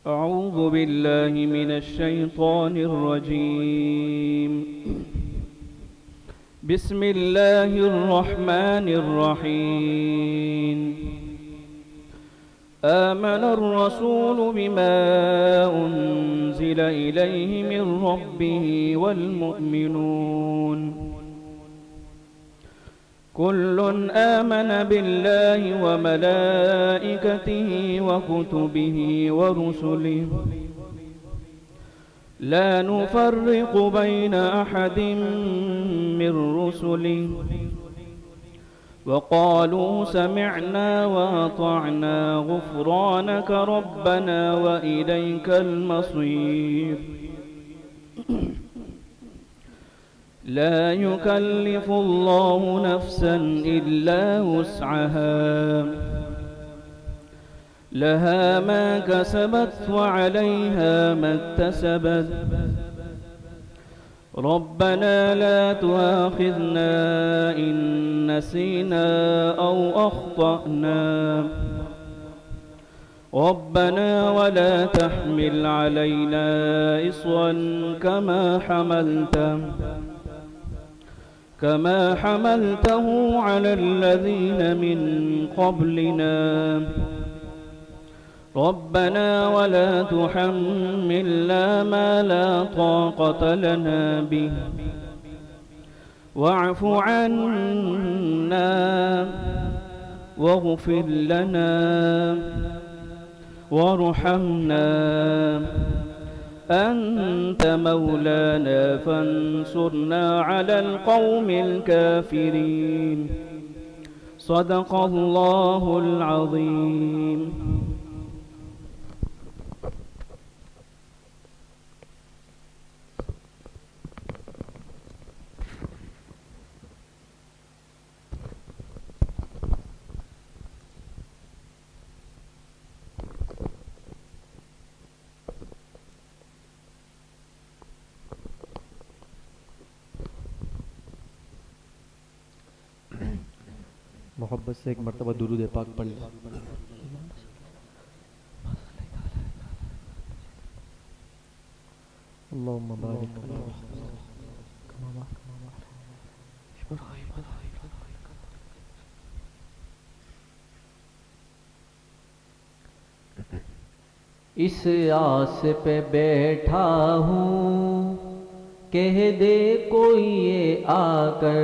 أعوذ بالله من الشيطان الرجيم. بسم الله الرحمن الرحيم. آمن الرسول بما أنزل إليه من ربه والمؤمنون كل آمن بالله وملائكته وكتبه ورسله لا نفرق بين أحد من رسله وقالوا سمعنا وأطعنا غفرانك ربنا وإليك المصير. لا يكلف الله نفسا إلا وسعها لها ما كسبت وعليها ما اكتسبت ربنا لا تؤاخذنا إن نسينا أو أخطأنا ربنا ولا تحمل علينا إصرا كما حملته على الذين من قبلنا ربنا ولا تحملنا ما لا طاقة لنا به واعف عنا واغفر لنا وارحمنا أنت مولانا فانصرنا على القوم الكافرين. صدق الله العظيم. محبت سے ایک مرتبہ درود پاک پڑھ لیں. اللہم بارک اس آس پہ بیٹھا ہوں کہہ دے کوئی یہ آ کر.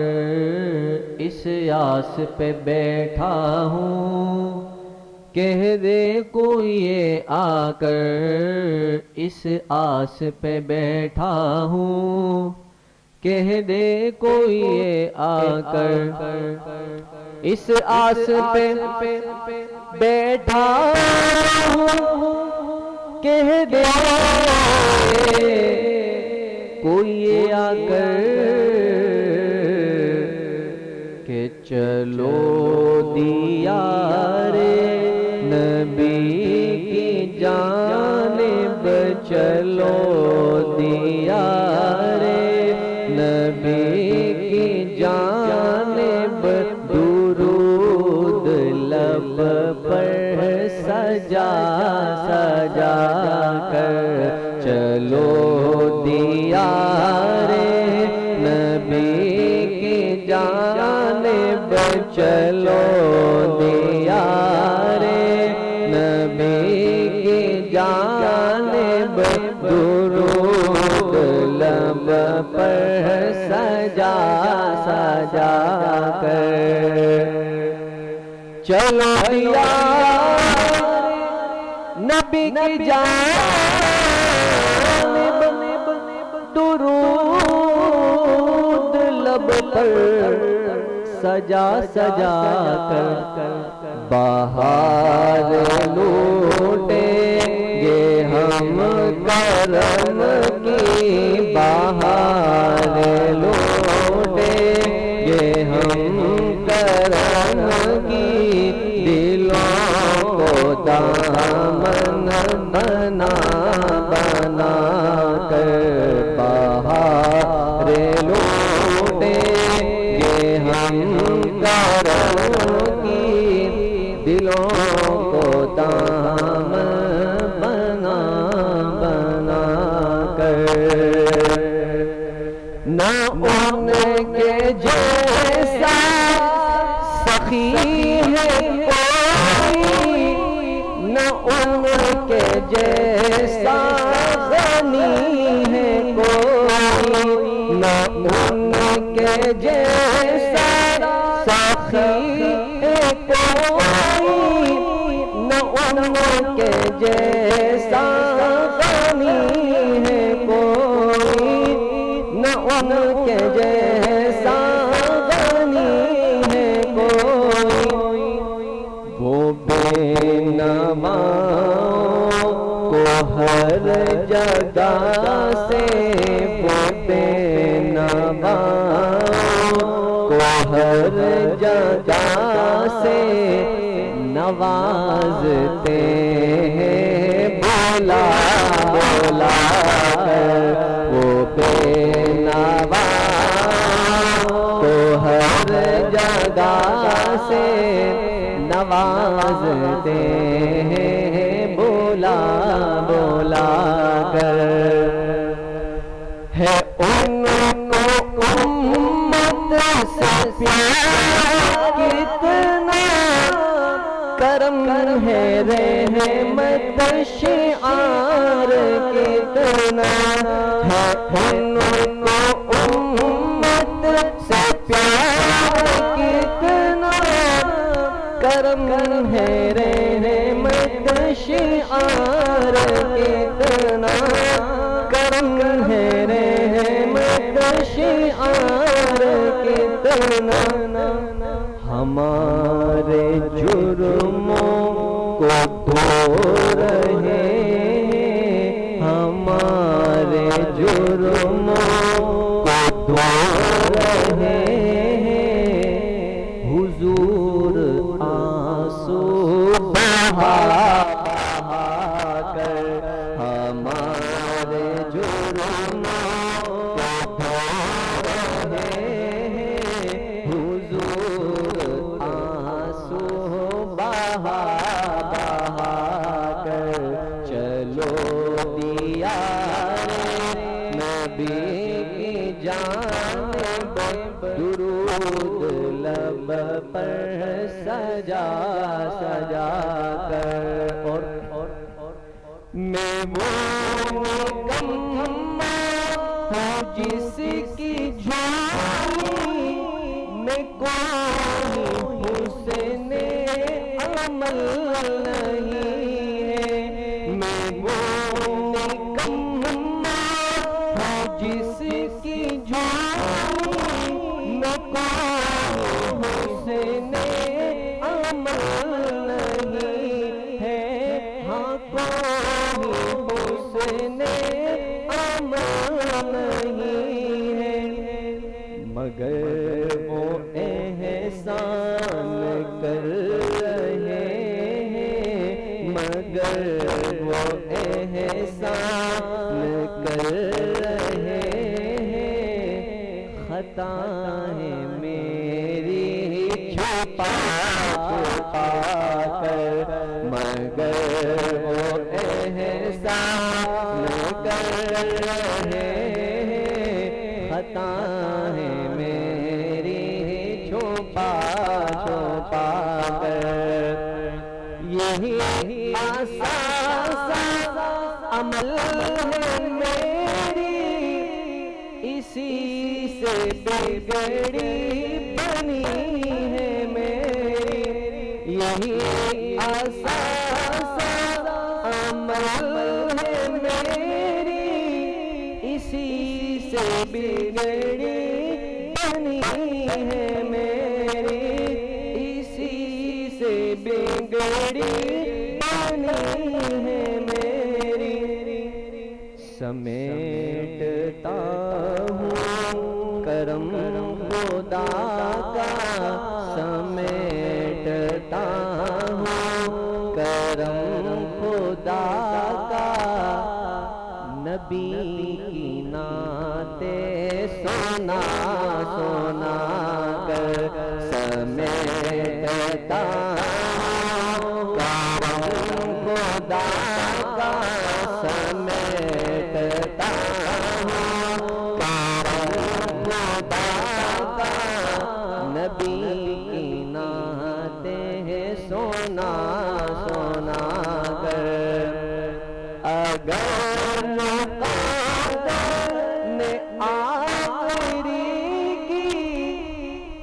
اس آس پہ بیٹھا ہوں کہہ دے کوئی یہ آ کر. اس آس پہ بیٹھا ہوں کہہ دے کوئی یہ آ کر. اس آس پہ بیٹھا ہوں کہہ دے کوئی یہ آ کر کہ چلو دیار نبی کی جانب چلو دیار نبی کی جانب درود لب پر سجا سجا کر چلو دیار نبی کی جانب چلو دیار نبی کی جانب درود لب پر سجا سجا کر چلو دیار نبی کی جانب درود لب پر سجا سجا کر بہار لوٹیں گے ہم کرم کی بہار لوٹیں گے ہم کرم کی دلوں کو دامن بنا بنا کر بہار لوٹیں گے ہم کرم کی دلوں کو دامن بنا کوئی نہ ان کے جیسا غنی ہے کوئی نہ ان کے جیسا سخی ہے کوئی نہ ان کے جیسا غنی ہے کوئی نہ ان کے جیسا غنی ہے کوئی وہ بے نواؤں کو ہر جگہ سے وہ بے نواؤں کو ہر جگہ سے نوازتے ہیں بولا بولا کر وہ بے نواؤں کو ہر جگہ سے نوازتے ہیں بولا بولا کر ہے ان کو امت سے پیار کتنا کرم ہے رحمت شعار کتنا ہے ان کو امت سے پیار کتنا کرم ہے رحمت شعار کتنا کرم ہے رحمت شعار کتنا ہمارے جرموں کو دھو رہے ہیں ہمارے جرموں کو دھو رہے ہیں حضور آنسو بہا کر ہمارے جرموں کو دھو رہے ہیں حضور آنسو بہا کر چلو دیار نبی کی جانب درود لب پر سجا سجا کر اور میں وہ نکما ہوں جس کی جھولی میں کوئی حسن عمل نہیں ہے میں وہ نکما ہوں جس کی جھولی میں کوئی حسن عمل نہیں ہے ہاں کوئی حسن عمل نہیں ہے مگر وہ احسان کر رہے ہیں مگر وہ احسان کر رہے ہیں خطائیں میری چھپا چھپا کر مگر وہ احسان کر رہے ہیں خطائیں میری چھپا چھپا کر یہی اساس عمل ہے میری اسی سے بگڑی بنی ہے میری یہی اساس عمل ہے میری اسی سے بگڑی بنی ہے میری اسی سے بگڑی بنی ہے میری سمیٹتا ہوں کرم خدا کا سمیٹتا ہوں کرم خدا کا نبی کی نعتیں سنا سنا کر سمیٹتا ہوں کرم خدا کا سمیٹتا ہوں کرم خدا کا نبی کی نعتیں سونا سونا کر اگر مقدر نے آخری کی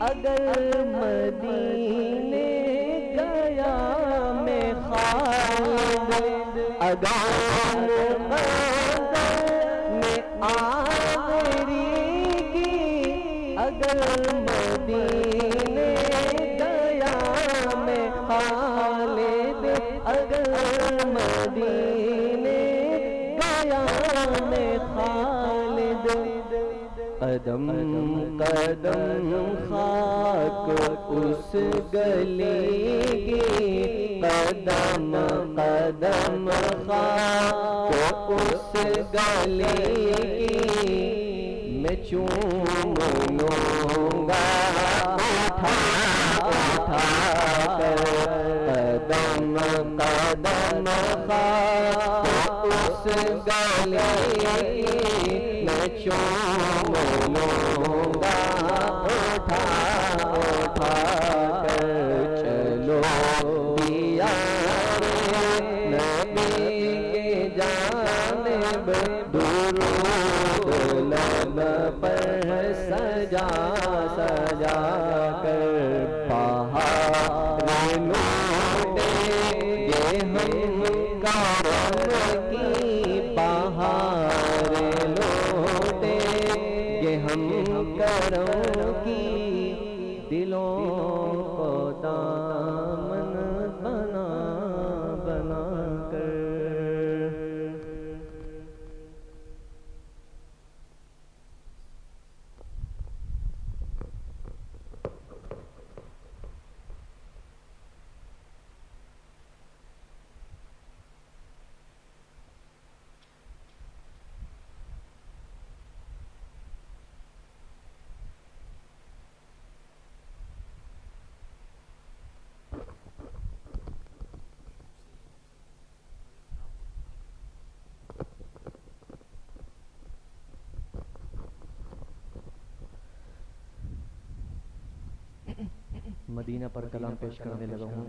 اگر مدینے گیا میں خالد اگر مقدر نے آخری کی اگر مدینے گیا میں خالد اگر مدینے گیا میں خالد قدم قدم خاک اس گلی کی قدم قدم خاک اس گلی کی میں چوم لوں گا اٹھا اٹھا کر قدم قدم خاک اس گلی کی میں چوم لوں گا اٹھا اٹھا کر چلو دیار نبی کی جانب درود لب پر سجا سجا کر پہاڑ لوٹیں گے ہم کرم کی پہاڑ لوٹیں گے ہم کرم کی دلوں کو دامن بنا بنا کر مدینہ پر کلام پیش کرنے لگا ہوں.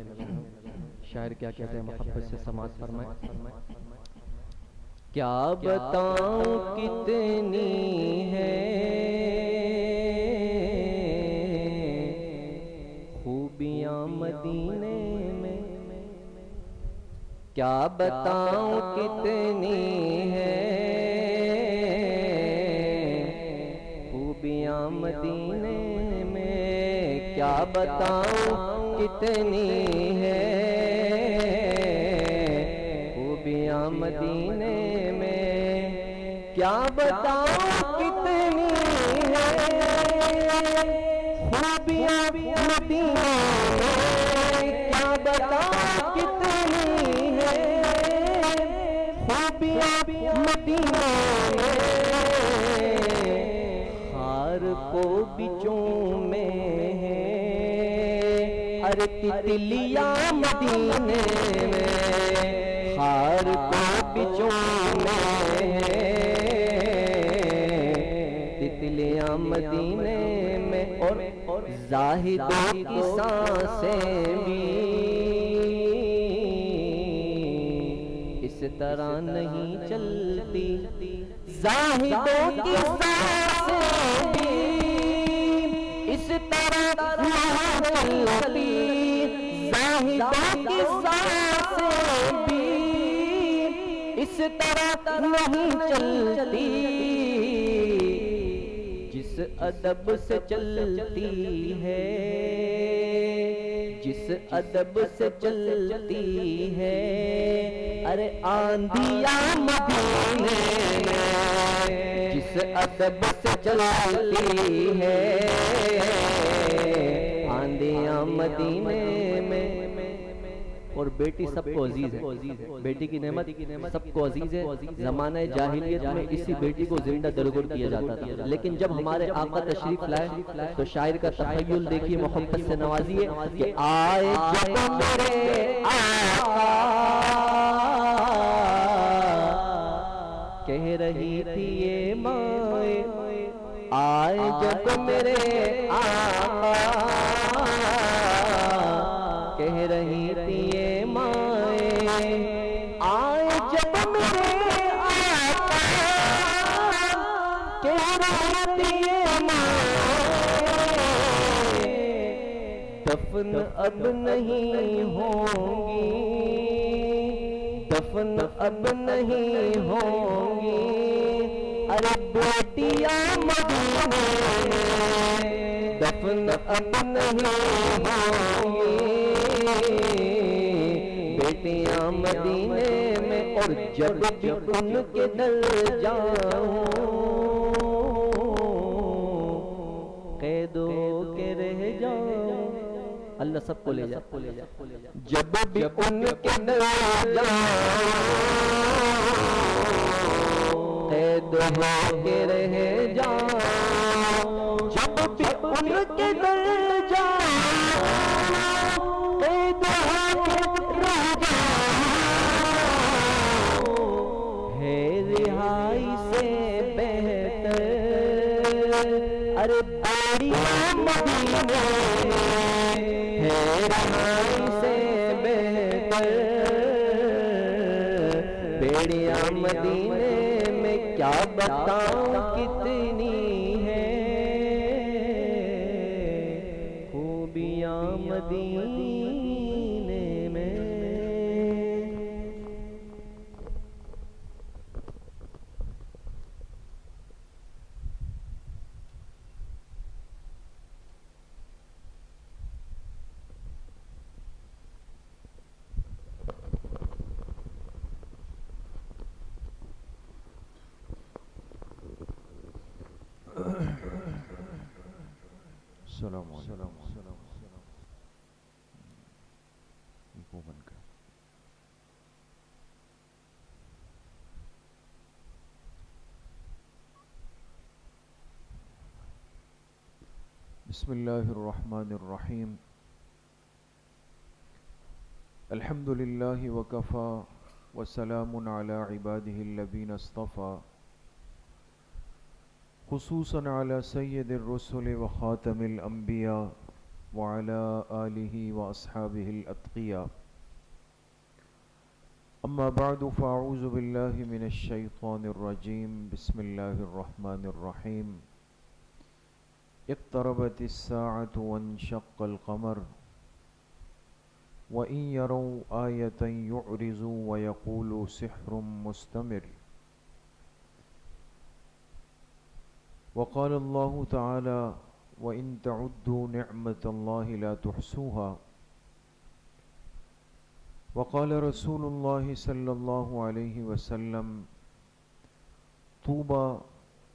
شاعر کیا کہتے ہیں، محبت سے سماعت فرمائیں. کیا بتاؤں کتنی ہے خوبیاں مدینے میں، کیا بتاؤں کتنی ہے خوبیاں مدینے میں، کیا بتاؤں کتنی ہے خوبیاں مدینے میں، کیا بتاؤں کتنی ہے خوبیاں مدینے میں، کیا بتاؤں کتنی ہے خوبیاں مدینے میں، خار کو بچوں میں ہے ارے تتلیاں مدینے میں، خار کو بچوں میں ہے تتلیاں مدینے میں، اور زاہدوں کی سانسیں بھی اس طرح نہیں چلتی، زاہدوں کی سانسیں بھی اس طرح نہیں چلتی، زاہدوں کی سانسیں بھی اس طرح نہیں چلتی، جس ادب سے چلتی ہے، جس ادب سے چلتی ہے ارے آندھیاں مدینے میں، جس ادب سے چلتی ہے آندھیاں مدینے میں، اور بیٹی سب کو عزیز ہے، بیٹی کی نعمت سب کو عزیز ہے. زمانہ جاہلیت میں اسی بیٹی کو زندہ درگور کیا جاتا تھا، لیکن جب ہمارے آقا تشریف لائے تو شاعر کا تخیل دیکھیے، محبت سے نوازیے کہ آئے جب میرے آقا کہہ رہی تھی یہ مائیں، آئے جب میرے آقا کہہ کہہ رہی تھی یہ مائیں آئے جب میرے آقا کہہ رہی تھی یہ مائیں دفن اب نہیں ہوں گی دفن اب نہیں ہوں گی ارے بیٹیاں مدینے دفن اب نہیں ہوں گی بیٹیاں مدینے میں اور جب بھی ان کے در جاؤں قید ہو کے رہ جاؤں اللہ سب کو لے جا جب بھی ان کے در جاؤں قید ہو کے رہ جاؤں جب بھی ان کے در جاؤں قید ہو کے رہ جاؤں ہے رہائی سے بہتر ارے بیڑیاں مدینے ہے رہائی سے بہتر بیڑیاں مدینے میں کیا بتاؤں کتنی ہے خوبیاں مدینے میں السلام علیکم بسم اللہ الرحمن الرحیم الحمد للہ وکفا وسلام علی عبادہ الذین اصطفى خصوصاً علی سید الرسل وخاتم الانبیاء وعلی آلہ واصحابہ الاتقیاء اما بعد فاعوذ باللہ من الشیطان الرجیم بسم اللہ الرحمن الرحیم اقتربت الساعة وانشق القمر وإن يروا آية يعرضوا ويقولوا سحر مستمر وقال الله تعالى وإن تعدوا نعمة الله لا تحصوها وقال رسول الله صلى الله عليه وسلم طوبى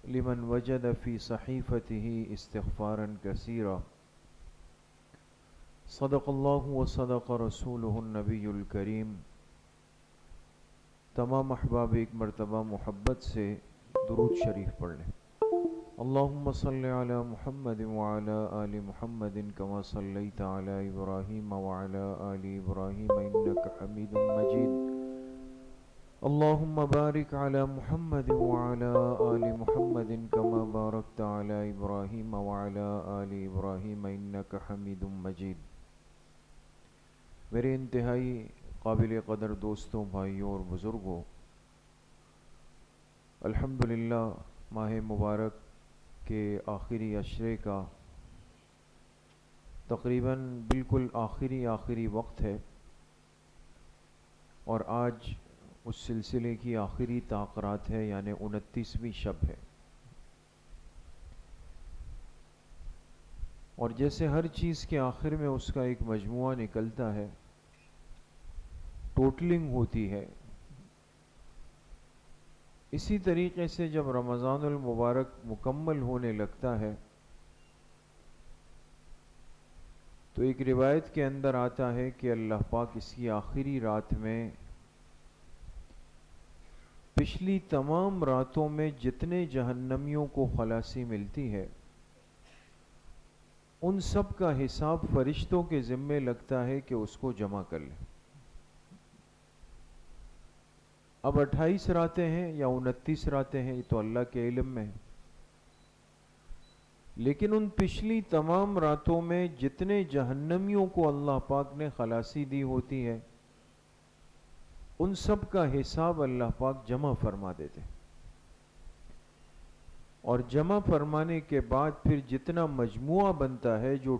لمن وجد في صحيفته استغفارا كثيرا صدق الله وصدق رسوله النبي الكريم تمام احباب ایک مرتبہ محبت سے درود شریف پڑھ لیں اللهم صل على محمد وعلى آل محمد كما صليت على إبراهيم وعلى آل إبراهيم إنك حميد مجيد اللهم بارك على محمد وعلى آل محمد كما باركت على إبراهيم وعلى آل إبراهيم إنك حميد مجيد میرے انتہائی قابل قدر دوستوں بھائیوں اور بزرگوں الحمدللہ ماہ مبارک کے آخری عشرے کا تقریباً بالکل آخری وقت ہے اور آج اس سلسلے کی آخری تاخیرات ہے یعنی 29ویں شب ہے اور جیسے ہر چیز کے آخر میں اس کا ایک مجموعہ نکلتا ہے ٹوٹلنگ ہوتی ہے اسی طریقے سے جب رمضان المبارک مکمل ہونے لگتا ہے تو ایک روایت کے اندر آتا ہے کہ اللہ پاک اس کی آخری رات میں پچھلی تمام راتوں میں جتنے جہنمیوں کو خلاصی ملتی ہے ان سب کا حساب فرشتوں کے ذمے لگتا ہے کہ اس کو جمع کر لیں اب 28 راتیں ہیں یا 29 راتیں ہیں یہ تو اللہ کے علم میں ہے لیکن ان پچھلی تمام راتوں میں جتنے جہنمیوں کو اللہ پاک نے خلاصی دی ہوتی ہے ان سب کا حساب اللہ پاک جمع فرما دیتے، اور جمع فرمانے کے بعد پھر جتنا مجموعہ بنتا ہے، جو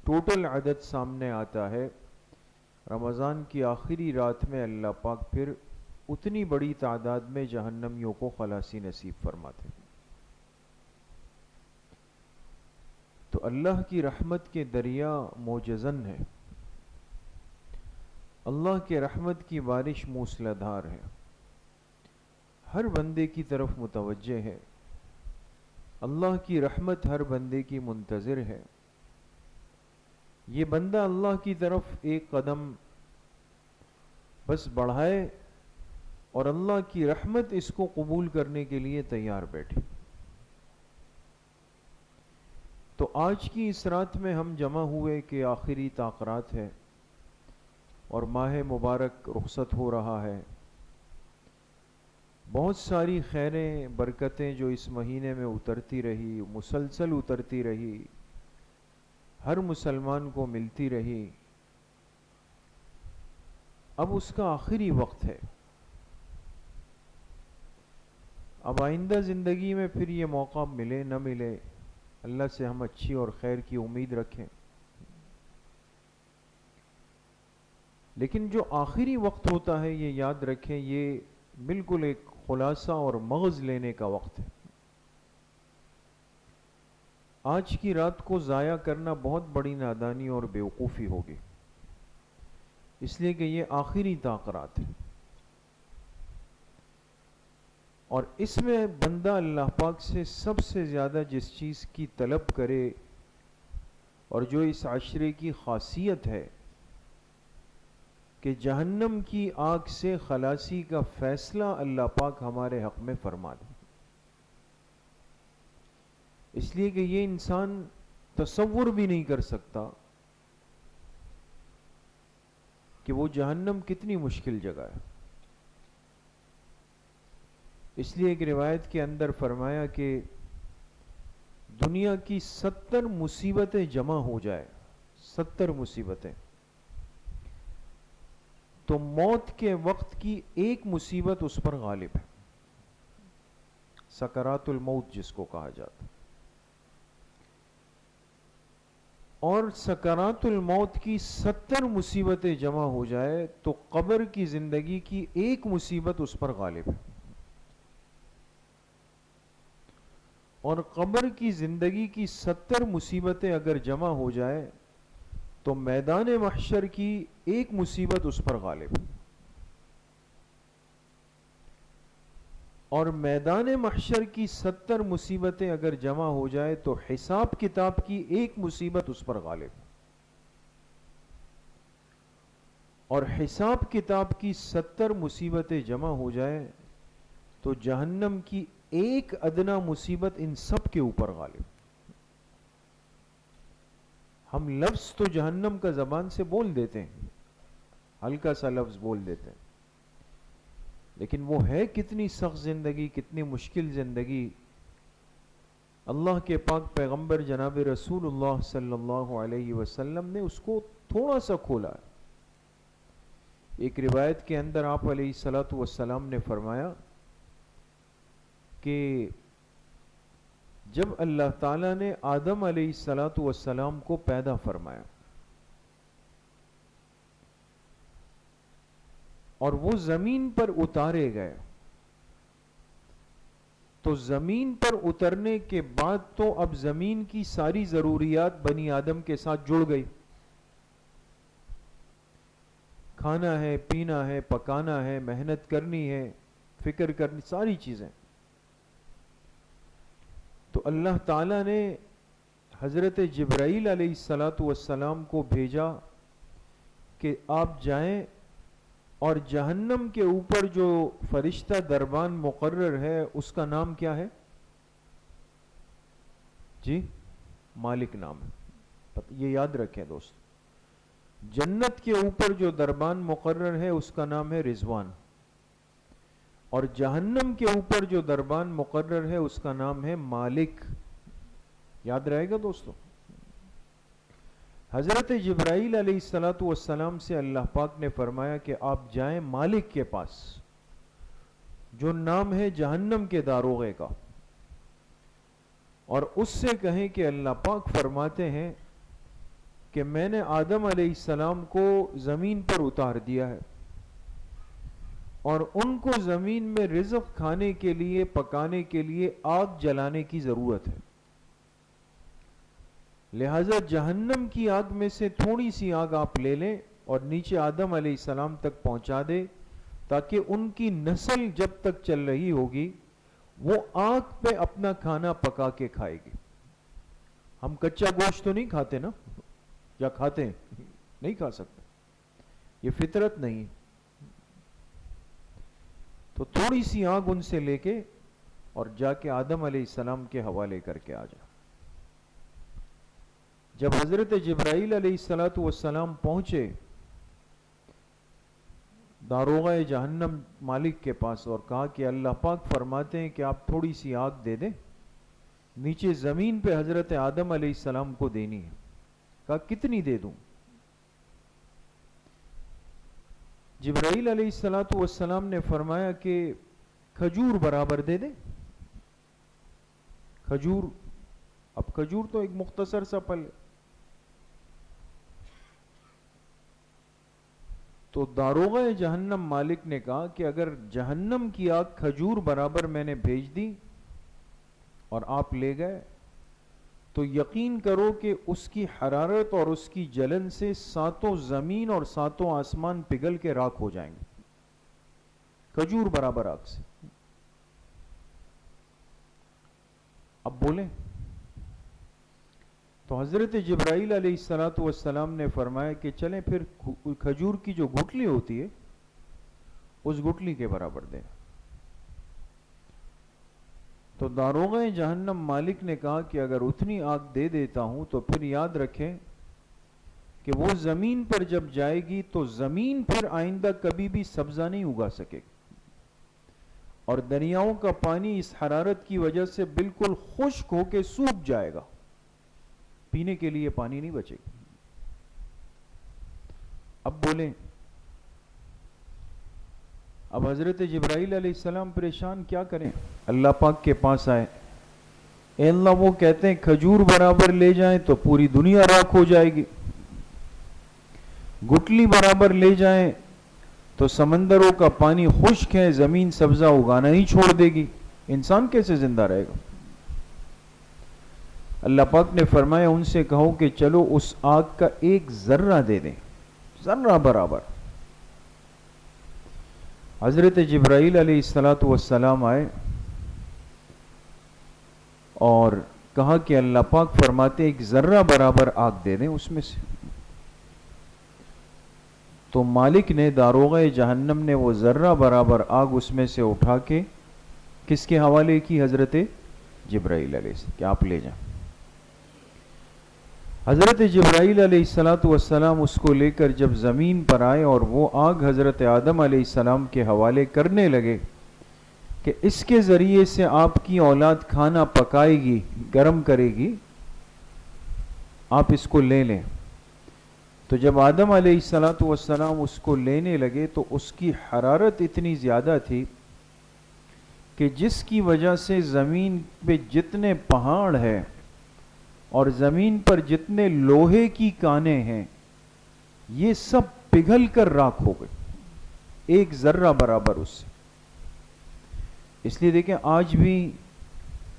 ٹوٹل عدد سامنے آتا ہے، رمضان کی آخری رات میں اللہ پاک پھر اتنی بڑی تعداد میں جہنمیوں کو خلاصی نصیب فرماتے۔ تو اللہ کی رحمت کے دریا موجزن ہے، اللہ کے رحمت کی بارش موسلا دھار ہے، ہر بندے کی طرف متوجہ ہے، اللہ کی رحمت ہر بندے کی منتظر ہے۔ یہ بندہ اللہ کی طرف ایک قدم بس بڑھائے اور اللہ کی رحمت اس کو قبول کرنے کے لیے تیار بیٹھے۔ تو آج کی اس رات میں ہم جمع ہوئے کہ آخری تاخرات ہے اور ماہ مبارک رخصت ہو رہا ہے، بہت ساری خیریں برکتیں جو اس مہینے میں اترتی رہی، مسلسل اترتی رہی، ہر مسلمان کو ملتی رہی، اب اس کا آخری وقت ہے۔ اب آئندہ زندگی میں پھر یہ موقع ملے نہ ملے، اللہ سے ہم اچھی اور خیر کی امید رکھیں، لیکن جو آخری وقت ہوتا ہے یہ یاد رکھیں، یہ بالکل ایک خلاصہ اور مغز لینے کا وقت ہے۔ آج کی رات کو ضائع کرنا بہت بڑی نادانی اور بیوقوفی ہوگی، اس لیے کہ یہ آخری تاخرات ہے، اور اس میں بندہ اللہ پاک سے سب سے زیادہ جس چیز کی طلب کرے اور جو اس عشرے کی خاصیت ہے کہ جہنم کی آگ سے خلاصی کا فیصلہ اللہ پاک ہمارے حق میں فرما دے، اس لیے کہ یہ انسان تصور بھی نہیں کر سکتا کہ وہ جہنم کتنی مشکل جگہ ہے۔ اس لیے ایک روایت کے اندر فرمایا کہ دنیا کی 70 مصیبتیں جمع ہو جائے، 70 مصیبتیں، تو موت کے وقت کی ایک مصیبت اس پر غالب ہے، سکرات الموت جس کو کہا جاتا ہے، اور سکرات الموت کی 70 مصیبتیں جمع ہو جائے تو قبر کی زندگی کی ایک مصیبت اس پر غالب ہے، اور قبر کی زندگی کی 70 مصیبتیں اگر جمع ہو جائے تو میدان محشر کی ایک مصیبت اس پر غالب ہے، اور میدان محشر کی 70 مصیبتیں اگر جمع ہو جائے تو حساب کتاب کی ایک مصیبت اس پر غالب ہے، اور حساب کتاب کی 70 مصیبتیں جمع ہو جائے تو جہنم کی ایک ادنا مصیبت ان سب کے اوپر غالب۔ ہم لفظ تو جہنم کا زبان سے بول دیتے ہیں، ہلکا سا لفظ بول دیتے ہیں، لیکن وہ ہے کتنی سخت زندگی، کتنی مشکل زندگی۔ اللہ کے پاک پیغمبر جناب رسول اللہ صلی اللہ علیہ وسلم نے اس کو تھوڑا سا کھولا ہے۔ ایک روایت کے اندر آپ علیہ الصلوۃ والسلام نے فرمایا کہ جب اللہ تعالیٰ نے آدم علیہ الصلوۃ والسلام کو پیدا فرمایا اور وہ زمین پر اتارے گئے، تو زمین پر اترنے کے بعد تو اب زمین کی ساری ضروریات بنی آدم کے ساتھ جڑ گئی، کھانا ہے، پینا ہے، پکانا ہے، محنت کرنی ہے، فکر کرنی، ساری چیزیں۔ تو اللہ تعالیٰ نے حضرت جبرائیل علیہ الصلوۃ والسلام کو بھیجا کہ آپ جائیں اور جہنم کے اوپر جو فرشتہ دربان مقرر ہے اس کا نام کیا ہے؟ جی مالک نام ہے، یہ یاد رکھیں دوست۔ جنت کے اوپر جو دربان مقرر ہے اس کا نام ہے رضوان، اور جہنم کے اوپر جو دربان مقرر ہے اس کا نام ہے مالک۔ یاد رہے گا دوستو؟ حضرت جبرائیل علیہ الصلوۃ والسلام سے اللہ پاک نے فرمایا کہ آپ جائیں مالک کے پاس جو نام ہے جہنم کے داروغے کا، اور اس سے کہیں کہ اللہ پاک فرماتے ہیں کہ میں نے آدم علیہ السلام کو زمین پر اتار دیا ہے اور ان کو زمین میں رزق کھانے کے لیے، پکانے کے لیے آگ جلانے کی ضرورت ہے، لہذا جہنم کی آگ میں سے تھوڑی سی آگ آپ لے لیں اور نیچے آدم علیہ السلام تک پہنچا دیں، تاکہ ان کی نسل جب تک چل رہی ہوگی وہ آگ پہ اپنا کھانا پکا کے کھائے گی۔ ہم کچا گوشت تو نہیں کھاتے نا، یا کھاتے ہیں؟ نہیں کھا سکتے، یہ فطرت نہیں۔ تو تھوڑی سی آگ ان سے لے کے اور جا کے آدم علیہ السلام کے حوالے کر کے آ جا۔ جب حضرت جبرائیل علیہ الصلوۃ والسلام پہنچے داروغہ جہنم مالک کے پاس اور کہا کہ اللہ پاک فرماتے ہیں کہ آپ تھوڑی سی آگ دے دیں، نیچے زمین پہ حضرت آدم علیہ السلام کو دینی ہے۔ کہا کتنی دے دوں؟ جبرائیل علیہ الصلوۃ والسلام نے فرمایا کہ کھجور برابر دے دیں۔ کھجور، اب کھجور تو ایک مختصر سا پھل ہے، تو داروغہ جہنم مالک نے کہا کہ اگر جہنم کی آگ کھجور برابر میں نے بھیج دی اور آپ لے گئے تو یقین کرو کہ اس کی حرارت اور اس کی جلن سے ساتوں زمین اور ساتوں آسمان پگھل کے راکھ ہو جائیں گے، کھجور برابر آگ سے۔ اب بولیں تو حضرت جبرائیل علیہ الصلوۃ والسلام نے فرمایا کہ چلیں پھر کھجور کی جو گٹلی ہوتی ہے اس گٹلی کے برابر دیں۔ تو داروغہ جہنم مالک نے کہا کہ اگر اتنی آگ دے دیتا ہوں تو پھر یاد رکھیں کہ وہ زمین پر جب جائے گی تو زمین پھر آئندہ کبھی بھی سبزہ نہیں اگا سکے گی، اور دریاؤں کا پانی اس حرارت کی وجہ سے بالکل خشک ہو کے سوکھ جائے گا، پینے کے لیے پانی نہیں بچے گا۔ اب بولیں، اب حضرت جبرائیل علیہ السلام پریشان کیا کریں؟ اللہ پاک کے پاس آئے، اے اللہ وہ کہتے ہیں کھجور برابر لے جائیں تو پوری دنیا راکھ ہو جائے گی، گٹلی برابر لے جائیں تو سمندروں کا پانی خشک ہے، زمین سبزہ اگانا ہی چھوڑ دے گی، انسان کیسے زندہ رہے گا؟ اللہ پاک نے فرمایا ان سے کہو کہ چلو اس آگ کا ایک ذرہ دے دیں، ذرہ برابر۔ حضرت جبرائیل علیہ الصلوۃ والسلام آئے اور کہا کہ اللہ پاک فرماتے ایک ذرہ برابر آگ دے دیں اس میں سے۔ تو مالک نے، داروغہ جہنم نے وہ ذرہ برابر آگ اس میں سے اٹھا کے کس کے حوالے کی؟ حضرت جبرائیل علیہ السلام، کہ آپ لے جائیں۔ حضرت جبرائیل علیہ الصلوۃ والسلام اس کو لے کر جب زمین پر آئے اور وہ آگ حضرت آدم علیہ السلام کے حوالے کرنے لگے کہ اس کے ذریعے سے آپ کی اولاد کھانا پکائے گی، گرم کرے گی، آپ اس کو لے لیں۔ تو جب آدم علیہ الصلوۃ والسلام اس کو لینے لگے تو اس کی حرارت اتنی زیادہ تھی کہ جس کی وجہ سے زمین پہ جتنے پہاڑ ہیں اور زمین پر جتنے لوہے کی کانیں ہیں یہ سب پگھل کر راکھ ہو گئے، ایک ذرہ برابر اس سے۔ اس لیے دیکھیں آج بھی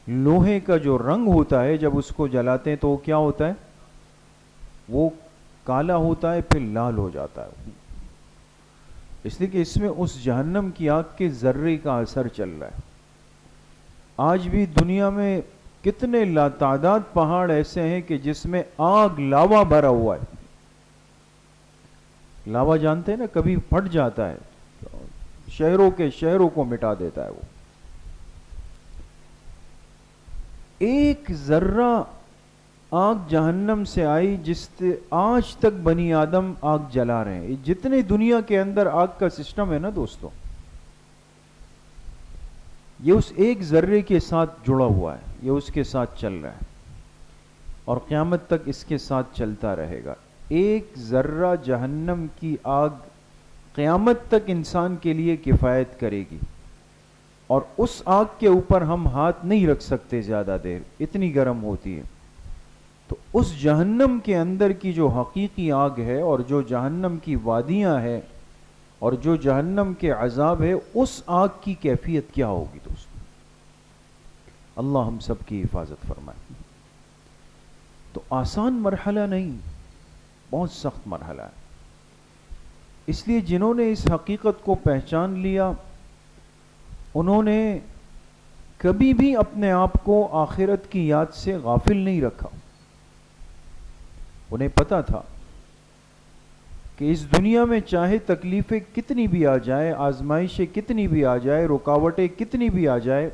لوہے کا جو رنگ ہوتا ہے جب اس کو جلاتے ہیں تو وہ کیا ہوتا ہے؟ وہ کالا ہوتا ہے، پھر لال ہو جاتا ہے، اس لیے کہ اس میں اس جہنم کی آگ کے ذرے کا اثر چل رہا ہے۔ آج بھی دنیا میں کتنے لاتعداد پہاڑ ایسے ہیں کہ جس میں آگ لاوا بھرا ہوا ہے۔ لاوا جانتے ہیں نا، کبھی پھٹ جاتا ہے، شہروں کے شہروں کو مٹا دیتا ہے وہ۔ ایک ذرہ آگ جہنم سے آئی جس سے آج تک بنی آدم آگ جلا رہے ہیں۔ جتنے دنیا کے اندر آگ کا سسٹم ہے نا دوستو، یہ اس ایک ذرے کے ساتھ جڑا ہوا ہے، یہ اس کے ساتھ چل رہا ہے۔ اور قیامت تک اس کے ساتھ چلتا رہے گا. ایک ذرہ جہنم کی آگ قیامت تک انسان کے لیے کفایت کرے گی، اور اس آگ کے اوپر ہم ہاتھ نہیں رکھ سکتے زیادہ دیر، اتنی گرم ہوتی ہے. تو اس جہنم کے اندر کی جو حقیقی آگ ہے، اور جو جہنم کی وادیاں ہیں، اور جو جہنم کے عذاب ہے، اس آگ کی کیفیت کیا ہوگی دوستو؟ اللہ ہم سب کی حفاظت فرمائے. تو آسان مرحلہ نہیں، بہت سخت مرحلہ ہے. اس لیے جنہوں نے اس حقیقت کو پہچان لیا، انہوں نے کبھی بھی اپنے آپ کو آخرت کی یاد سے غافل نہیں رکھا. انہیں پتا تھا کہ اس دنیا میں چاہے تکلیفیں کتنی بھی آ جائے، آزمائشیں کتنی بھی آ جائے، رکاوٹیں کتنی بھی آ جائے،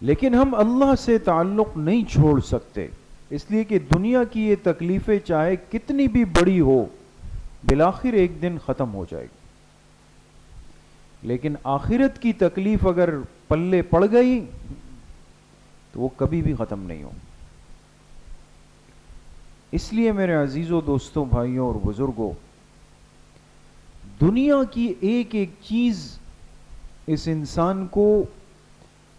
لیکن ہم اللہ سے تعلق نہیں چھوڑ سکتے. اس لیے کہ دنیا کی یہ تکلیفیں چاہے کتنی بھی بڑی ہو، بالآخر ایک دن ختم ہو جائے گی. لیکن آخرت کی تکلیف اگر پلے پڑ گئی تو وہ کبھی بھی ختم نہیں ہو. اس لیے میرے عزیزوں، دوستوں، بھائیوں اور بزرگوں، دنیا کی ایک ایک چیز اس انسان کو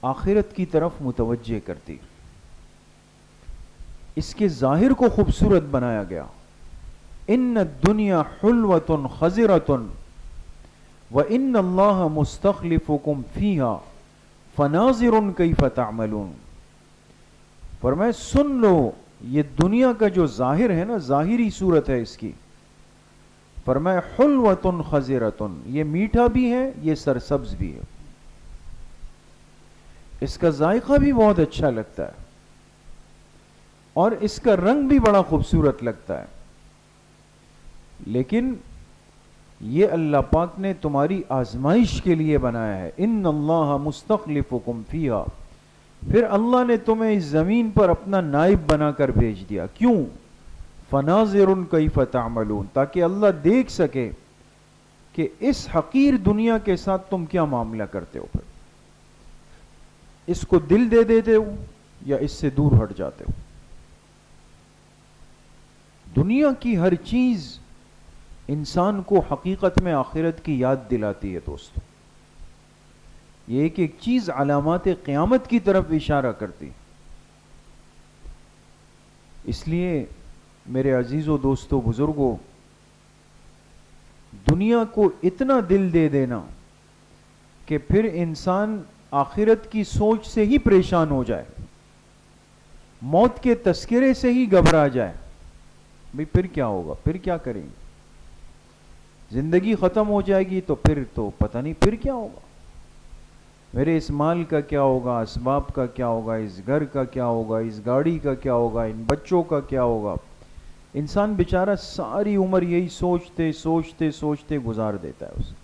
آخرت کی طرف متوجہ کرتی. اس کے ظاہر کو خوبصورت بنایا گیا. ان الدنیا حلوۃ خضرۃ وان اللہ مستخلفکم فیہا فناظر کیف تعملون. فرمایا سن لو، یہ دنیا کا جو ظاہر ہے نا، ظاہری صورت ہے اس کی، فرمایا حلوۃ خضرۃ، یہ میٹھا بھی ہے، یہ سرسبز بھی ہے، اس کا ذائقہ بھی بہت اچھا لگتا ہے، اور اس کا رنگ بھی بڑا خوبصورت لگتا ہے. لیکن یہ اللہ پاک نے تمہاری آزمائش کے لیے بنایا ہے. ان اللہ مستخلفکم فیہا، پھر اللہ نے تمہیں اس زمین پر اپنا نائب بنا کر بھیج دیا. کیوں؟ فناظر کیف تعملون، تاکہ اللہ دیکھ سکے کہ اس حقیر دنیا کے ساتھ تم کیا معاملہ کرتے ہو. پھر اس کو دل دے دیتے ہو یا اس سے دور ہٹ جاتے ہو. دنیا کی ہر چیز انسان کو حقیقت میں آخرت کی یاد دلاتی ہے دوستو. یہ ایک ایک چیز علامات قیامت کی طرف اشارہ کرتی. اس لیے میرے عزیزو، دوستو، بزرگو، دنیا کو اتنا دل دے دینا کہ پھر انسان آخرت کی سوچ سے ہی پریشان ہو جائے، موت کے تذکرے سے ہی گھبرا جائے. بھئی پھر کیا ہوگا، پھر کیا کریں گے، زندگی ختم ہو جائے گی تو پھر تو پتہ نہیں پھر کیا ہوگا، میرے اس مال کا کیا ہوگا، اسباب کا کیا ہوگا، اس گھر کا کیا ہوگا، اس گاڑی کا کیا ہوگا، ان بچوں کا کیا ہوگا. انسان بیچارہ ساری عمر یہی سوچتے سوچتے سوچتے گزار دیتا ہے اسے.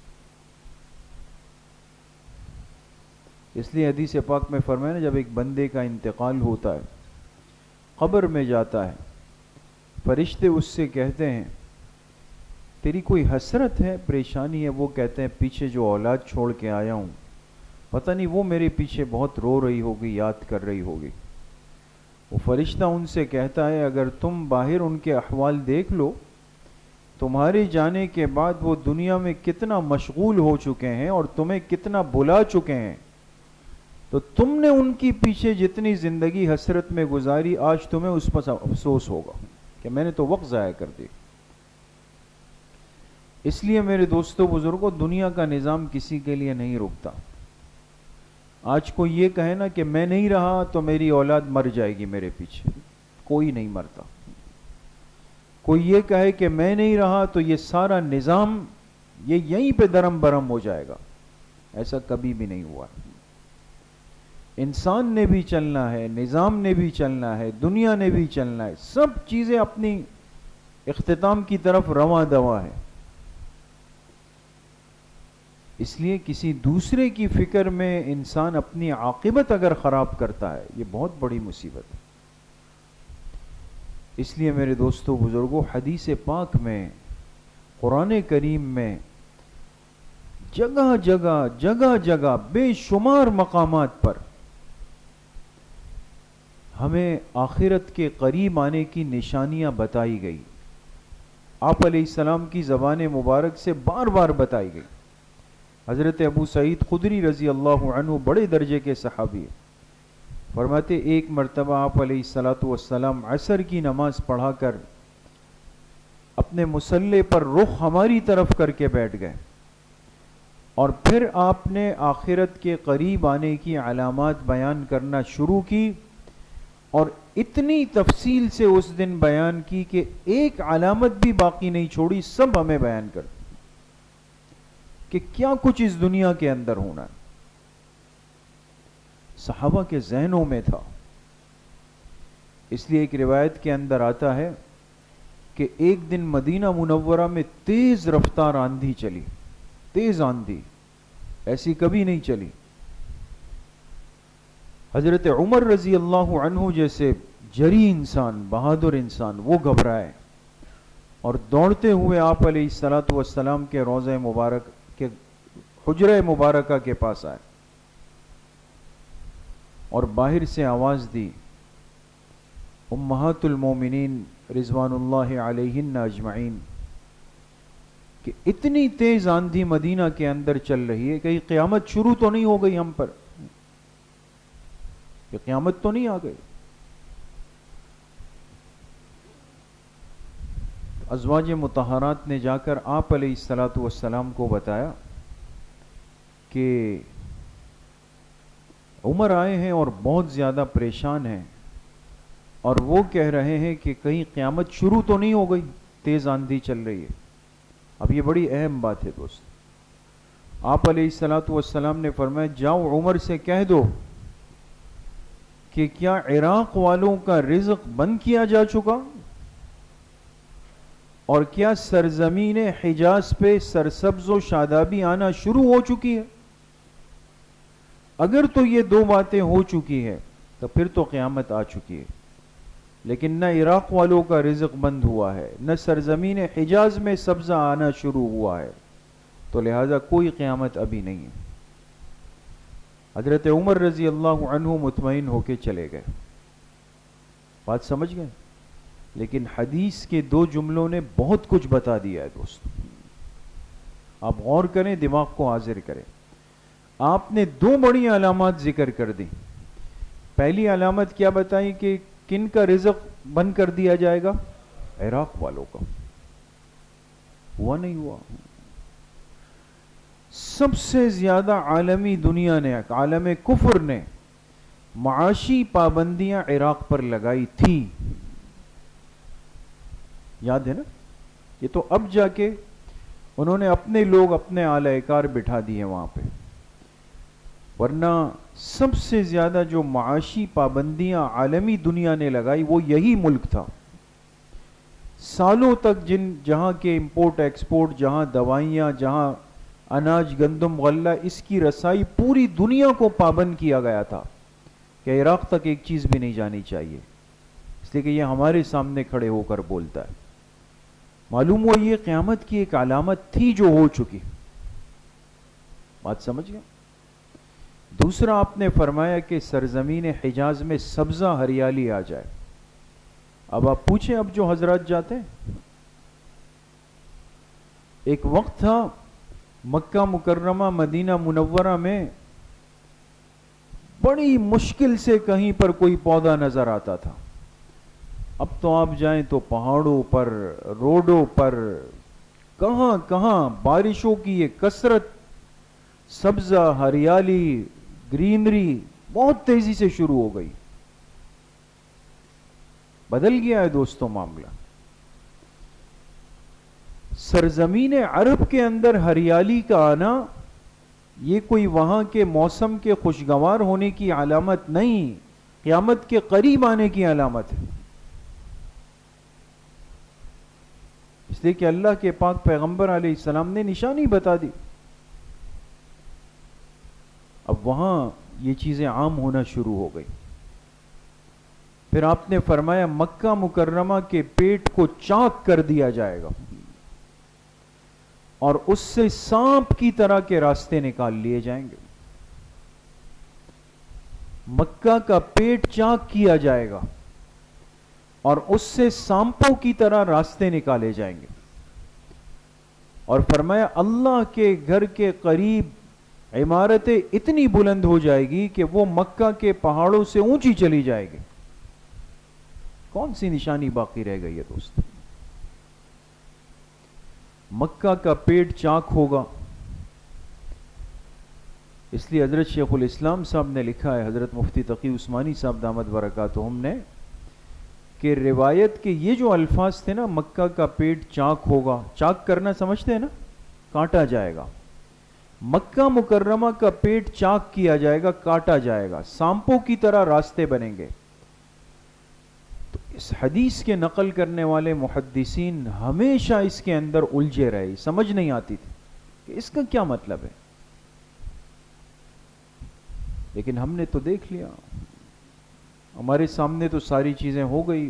اس لیے حدیث پاک میں فرمایا نا، جب ایک بندے کا انتقال ہوتا ہے، قبر میں جاتا ہے، فرشتے اس سے کہتے ہیں تیری کوئی حسرت ہے، پریشانی ہے؟ وہ کہتے ہیں پیچھے جو اولاد چھوڑ کے آیا ہوں، پتہ نہیں وہ میرے پیچھے بہت رو رہی ہوگی، یاد کر رہی ہوگی. وہ فرشتہ ان سے کہتا ہے اگر تم باہر ان کے احوال دیکھ لو، تمہارے جانے کے بعد وہ دنیا میں کتنا مشغول ہو چکے ہیں اور تمہیں کتنا بلا چکے ہیں، تو تم نے ان کی پیچھے جتنی زندگی حسرت میں گزاری، آج تمہیں اس پر افسوس ہوگا کہ میں نے تو وقت ضائع کر دی. اس لیے میرے دوستو، بزرگوں، دنیا کا نظام کسی کے لیے نہیں رکتا. آج کوئی یہ کہے نا کہ میں نہیں رہا تو میری اولاد مر جائے گی میرے پیچھے، کوئی نہیں مرتا. کوئی یہ کہے کہ میں نہیں رہا تو یہ سارا نظام یہ یہیں پہ درم برم ہو جائے گا، ایسا کبھی بھی نہیں ہوا. انسان نے بھی چلنا ہے، نظام نے بھی چلنا ہے، دنیا نے بھی چلنا ہے، سب چیزیں اپنی اختتام کی طرف رواں دواں ہے. اس لیے کسی دوسرے کی فکر میں انسان اپنی عاقبت اگر خراب کرتا ہے، یہ بہت بڑی مصیبت ہے. اس لیے میرے دوستو، بزرگوں، حدیث پاک میں، قرآن کریم میں جگہ جگہ جگہ جگہ بے شمار مقامات پر ہمیں آخرت کے قریب آنے کی نشانیاں بتائی گئی، آپ علیہ السلام کی زبان مبارک سے بار بار بتائی گئی۔ حضرت ابو سعید خدری رضی اللہ عنہ بڑے درجے کے صحابی ہیں، فرماتے ایک مرتبہ آپ علیہ السلام عصر کی نماز پڑھا کر اپنے مصلے پر رخ ہماری طرف کر کے بیٹھ گئے، اور پھر آپ نے آخرت کے قریب آنے کی علامات بیان کرنا شروع کی، اور اتنی تفصیل سے اس دن بیان کی کہ ایک علامت بھی باقی نہیں چھوڑی، سب ہمیں بیان کر کہ کیا کچھ اس دنیا کے اندر ہونا ہے۔ صحابہ کے ذہنوں میں تھا، اس لیے ایک روایت کے اندر آتا ہے کہ ایک دن مدینہ منورہ میں تیز رفتار آندھی چلی، تیز آندھی ایسی کبھی نہیں چلی۔ حضرت عمر رضی اللہ عنہ جیسے جری انسان، بہادر انسان، وہ گھبرائے اور دوڑتے ہوئے آپ علیہ السلام کے روضہ مبارک کے حجرہ مبارکہ کے پاس آئے اور باہر سے آواز دی، امہات المومنین رضوان اللہ علیہن اجمعین، کہ اتنی تیز آندھی مدینہ کے اندر چل رہی ہے، کہیں قیامت شروع تو نہیں ہو گئی ہم پر، کہ قیامت تو نہیں آ گئی۔ ازواج مطہرات نے جا کر آپ علیہ السلام کو بتایا کہ عمر آئے ہیں اور بہت زیادہ پریشان ہیں، اور وہ کہہ رہے ہیں کہ کہیں قیامت شروع تو نہیں ہو گئی، تیز آندھی چل رہی ہے۔ اب یہ بڑی اہم بات ہے دوست۔ آپ علیہ السلام نے فرمایا جاؤ عمر سے کہہ دو کہ کیا عراق والوں کا رزق بند کیا جا چکا، اور کیا سرزمین حجاز پہ سرسبز و شادابی آنا شروع ہو چکی ہے؟ اگر تو یہ دو باتیں ہو چکی ہے تو پھر تو قیامت آ چکی ہے، لیکن نہ عراق والوں کا رزق بند ہوا ہے، نہ سرزمین حجاز میں سبزہ آنا شروع ہوا ہے، تو لہذا کوئی قیامت ابھی نہیں ہے۔ حضرت عمر رضی اللہ عنہ مطمئن ہو کے چلے گئے۔ بات سمجھ گئے؟ لیکن حدیث کے دو جملوں نے بہت کچھ بتا دیا ہے دوست، آپ غور کریں، دماغ کو حاضر کریں۔ آپ نے دو بڑی علامات ذکر کر دی۔ پہلی علامت کیا بتائی کہ کن کا رزق بند کر دیا جائے گا؟ عراق والوں کا۔ ہوا نہیں ہوا؟ سب سے زیادہ عالمی دنیا نے، عالم کفر نے معاشی پابندیاں عراق پر لگائی تھی، یاد ہے نا؟ یہ تو اب جا کے انہوں نے اپنے لوگ، اپنے اعلی کار بٹھا دیے وہاں پہ، ورنہ سب سے زیادہ جو معاشی پابندیاں عالمی دنیا نے لگائی وہ یہی ملک تھا۔ سالوں تک جہاں کے امپورٹ ایکسپورٹ، جہاں دوائیاں، جہاں اناج، گندم، غلہ، اس کی رسائی پوری دنیا کو پابند کیا گیا تھا کہ عراق تک ایک چیز بھی نہیں جانی چاہیے، اس لیے کہ یہ ہمارے سامنے کھڑے ہو کر بولتا ہے۔ معلوم ہوا یہ قیامت کی ایک علامت تھی جو ہو چکی۔ بات سمجھ گئے؟ دوسرا آپ نے فرمایا کہ سرزمین حجاز میں سبزہ ہریالی آ جائے۔ اب آپ پوچھیں، اب جو حضرات جاتے ہیں، ایک وقت تھا مکہ مکرمہ مدینہ منورہ میں بڑی مشکل سے کہیں پر کوئی پودا نظر آتا تھا، اب تو آپ جائیں تو پہاڑوں پر، روڈوں پر، کہاں کہاں بارشوں کی یہ کثرت، سبزہ، ہریالی، گرینری بہت تیزی سے شروع ہو گئی۔ بدل گیا ہے دوستوں معاملہ۔ سرزمین عرب کے اندر ہریالی کا آنا یہ کوئی وہاں کے موسم کے خوشگوار ہونے کی علامت نہیں، قیامت کے قریب آنے کی علامت ہے۔ اس لیے کہ اللہ کے پاک پیغمبر علیہ السلام نے نشانی بتا دی، اب وہاں یہ چیزیں عام ہونا شروع ہو گئی۔ پھر آپ نے فرمایا مکہ مکرمہ کے پیٹ کو چاک کر دیا جائے گا اور اس سے سانپ کی طرح کے راستے نکال لیے جائیں گے۔ مکہ کا پیٹ چاک کیا جائے گا اور اس سے سانپوں کی طرح راستے نکالے جائیں گے. اور فرمایا اللہ کے گھر کے قریب عمارتیں اتنی بلند ہو جائے گی کہ وہ مکہ کے پہاڑوں سے اونچی چلی جائے گی. کون سی نشانی باقی رہ گئی ہے دوست؟ مکہ کا پیٹ چاک ہوگا. اس لیے حضرت شیخ الاسلام صاحب نے لکھا ہے، حضرت مفتی تقی عثمانی صاحب دامت برکاتہم نے، کہ روایت کے یہ جو الفاظ تھے نا، مکہ کا پیٹ چاک ہوگا، چاک کرنا سمجھتے ہیں نا، کاٹا جائے گا. مکہ مکرمہ کا پیٹ چاک کیا جائے گا، کاٹا جائے گا، سانپوں کی طرح راستے بنیں گے. تو اس حدیث کے نقل کرنے والے محدثین ہمیشہ اس کے اندر الجھے رہے، سمجھ نہیں آتی تھی کہ اس کا کیا مطلب ہے. لیکن ہم نے تو دیکھ لیا، ہمارے سامنے تو ساری چیزیں ہو گئی.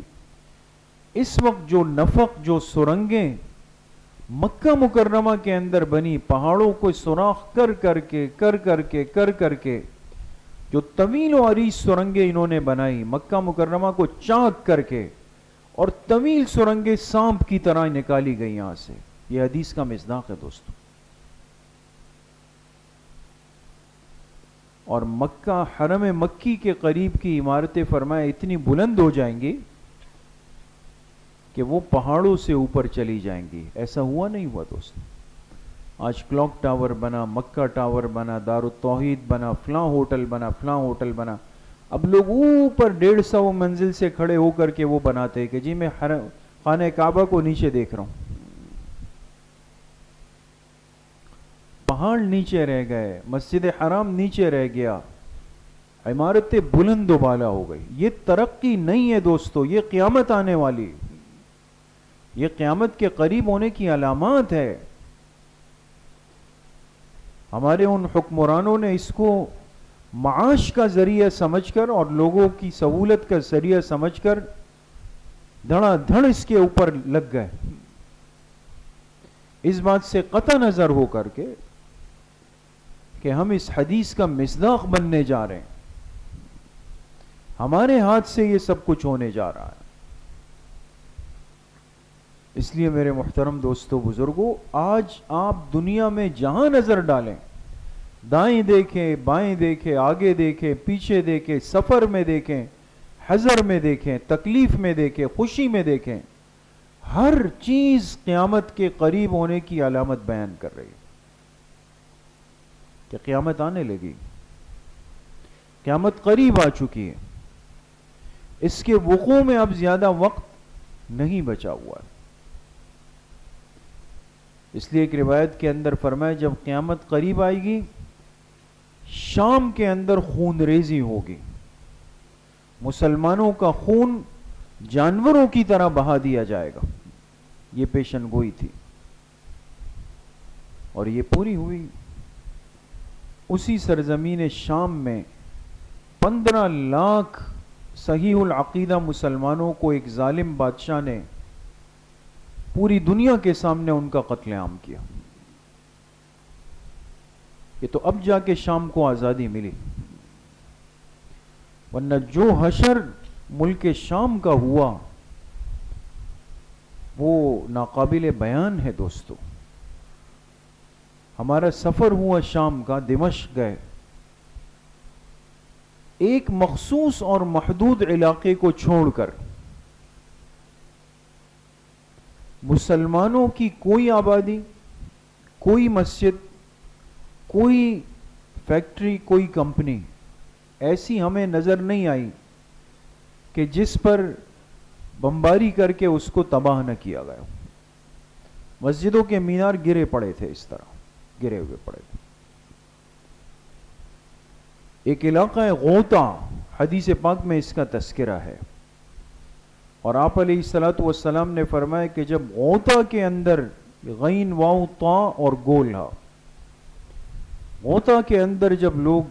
اس وقت جو نفق، جو سرنگیں مکہ مکرمہ کے اندر بنی، پہاڑوں کو سوراخ کر کر کے جو طویل و عریض سرنگیں انہوں نے بنائی مکہ مکرمہ کو چاک کر کے، اور طویل سرنگیں سانپ کی طرح نکالی گئی یہاں سے. یہ حدیث کا مصداق ہے دوستو. اور مکہ حرم مکی کے قریب کی عمارتیں فرمایا اتنی بلند ہو جائیں گی کہ وہ پہاڑوں سے اوپر چلی جائیں گی. ایسا ہوا نہیں ہوا دوست؟ آج کلاک ٹاور بنا، مکہ ٹاور بنا، دار التوحید بنا، فلاں ہوٹل بنا، فلاں ہوٹل بنا. اب لوگ اوپر 150 منزل سے کھڑے ہو کر کے وہ بناتے کہ جی میں خانہ کعبہ کو نیچے دیکھ رہا ہوں. پہاڑ نیچے رہ گئے، مسجد حرام نیچے رہ گیا، عمارتیں بلند و بالا ہو گئی. یہ ترقی نہیں ہے دوستو، یہ قیامت آنے والی، یہ قیامت کے قریب ہونے کی علامات ہے. ہمارے ان حکمرانوں نے اس کو معاش کا ذریعہ سمجھ کر اور لوگوں کی سہولت کا ذریعہ سمجھ کر دھڑا دھڑ اس کے اوپر لگ گئے. اس بات سے قطع نظر ہو کر کے کہ ہم اس حدیث کا مصداق بننے جا رہے ہیں، ہمارے ہاتھ سے یہ سب کچھ ہونے جا رہا ہے. اس لیے میرے محترم دوستو بزرگوں، آج آپ دنیا میں جہاں نظر ڈالیں، دائیں دیکھیں، بائیں دیکھیں، آگے دیکھیں، پیچھے دیکھیں، سفر میں دیکھیں، حضر میں دیکھیں، تکلیف میں دیکھیں، خوشی میں دیکھیں، ہر چیز قیامت کے قریب ہونے کی علامت بیان کر رہی ہے کہ قیامت آنے لگی، قیامت قریب آ چکی ہے. اس کے وقوع میں اب زیادہ وقت نہیں بچا ہوا ہے. اس لیے ایک روایت کے اندر فرمایا جب قیامت قریب آئے گی، شام کے اندر خون ریزی ہوگی، مسلمانوں کا خون جانوروں کی طرح بہا دیا جائے گا. یہ پیشن گوئی تھی اور یہ پوری ہوئی. اسی سرزمین شام میں 15 لاکھ صحیح العقیدہ مسلمانوں کو ایک ظالم بادشاہ نے پوری دنیا کے سامنے ان کا قتل عام کیا. یہ تو اب جا کے شام کو آزادی ملی، ورنہ جو حشر ملک شام کا ہوا وہ ناقابل بیان ہے دوستو. ہمارا سفر ہوا شام کا، دمشق گئے، ایک مخصوص اور محدود علاقے کو چھوڑ کر مسلمانوں کی کوئی آبادی، کوئی مسجد، کوئی فیکٹری، کوئی کمپنی ایسی ہمیں نظر نہیں آئی کہ جس پر بمباری کر کے اس کو تباہ نہ کیا گیا. مسجدوں کے مینار گرے پڑے تھے، اس طرح گرے ہوئے پڑے تھے. ایک علاقہ ہے غوطہ، حدیث پاک میں اس کا تذکرہ ہے، اور آپ علیہ الصلوۃ والسلام نے فرمایا کہ جب غوطہ کے اندر غین واو طا اور گول ہا، غوطہ کے اندر جب لوگ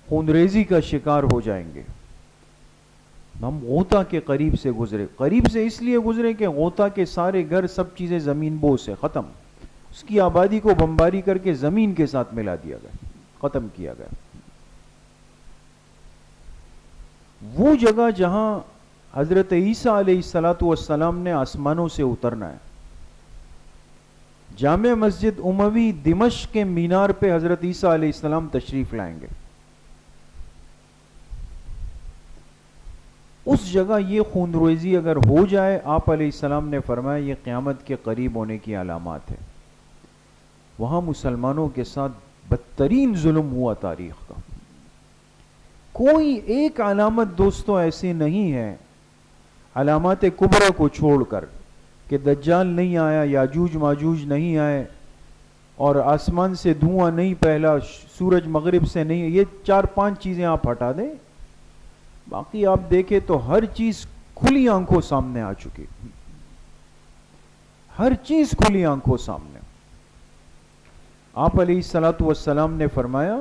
خونریزی کا شکار ہو جائیں گے، ہم غوطہ کے قریب سے گزرے. قریب سے اس لیے گزرے کہ غوطہ کے سارے گھر، سب چیزیں زمین بوس ہے، ختم. اس کی آبادی کو بمباری کر کے زمین کے ساتھ ملا دیا گیا، ختم کیا گیا. وہ جگہ جہاں حضرت عیسیٰ علیہ السلام نے آسمانوں سے اترنا ہے. جامع مسجد اموی دمشق کے مینار پہ حضرت عیسیٰ علیہ السلام تشریف لائیں گے. اس جگہ یہ خونریزی اگر ہو جائے، آپ علیہ السلام نے فرمایا یہ قیامت کے قریب ہونے کی علامات ہے. وہاں مسلمانوں کے ساتھ بدترین ظلم ہوا تاریخ کا. کوئی ایک علامت دوستوں ایسی نہیں ہے علامات کبرا کو چھوڑ کر کہ دجال نہیں آیا، یاجوج ماجوج نہیں آئے، اور آسمان سے دھواں نہیں پھیلا، سورج مغرب سے نہیں. یہ 4-5 چیزیں آپ ہٹا دیں، باقی آپ دیکھیں تو ہر چیز کھلی آنکھوں سامنے آ چکی. ہر چیز کھلی آنکھوں سامنے. آپ علیہ السلام نے فرمایا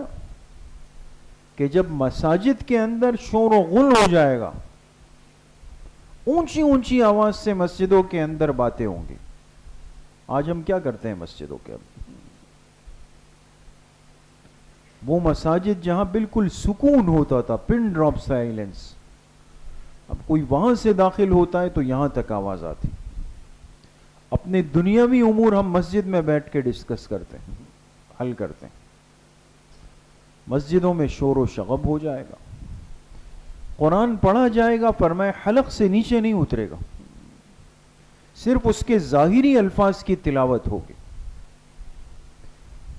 کہ جب مساجد کے اندر شور و غل ہو جائے گا، اونچی اونچی آواز سے مسجدوں کے اندر باتیں ہوں گی. آج ہم کیا کرتے ہیں مسجدوں کے اندر؟ وہ مساجد جہاں بالکل سکون ہوتا تھا، پن ڈراپ سائلنس، اب کوئی وہاں سے داخل ہوتا ہے تو یہاں تک آواز آتی. اپنے دنیاوی امور ہم مسجد میں بیٹھ کے ڈسکس کرتے ہیں، حل کرتے ہیں. مسجدوں میں شور و شغب ہو جائے گا، قرآن پڑھا جائے گا، فرمائے حلق سے نیچے نہیں اترے گا، صرف اس کے ظاہری الفاظ کی تلاوت ہوگی،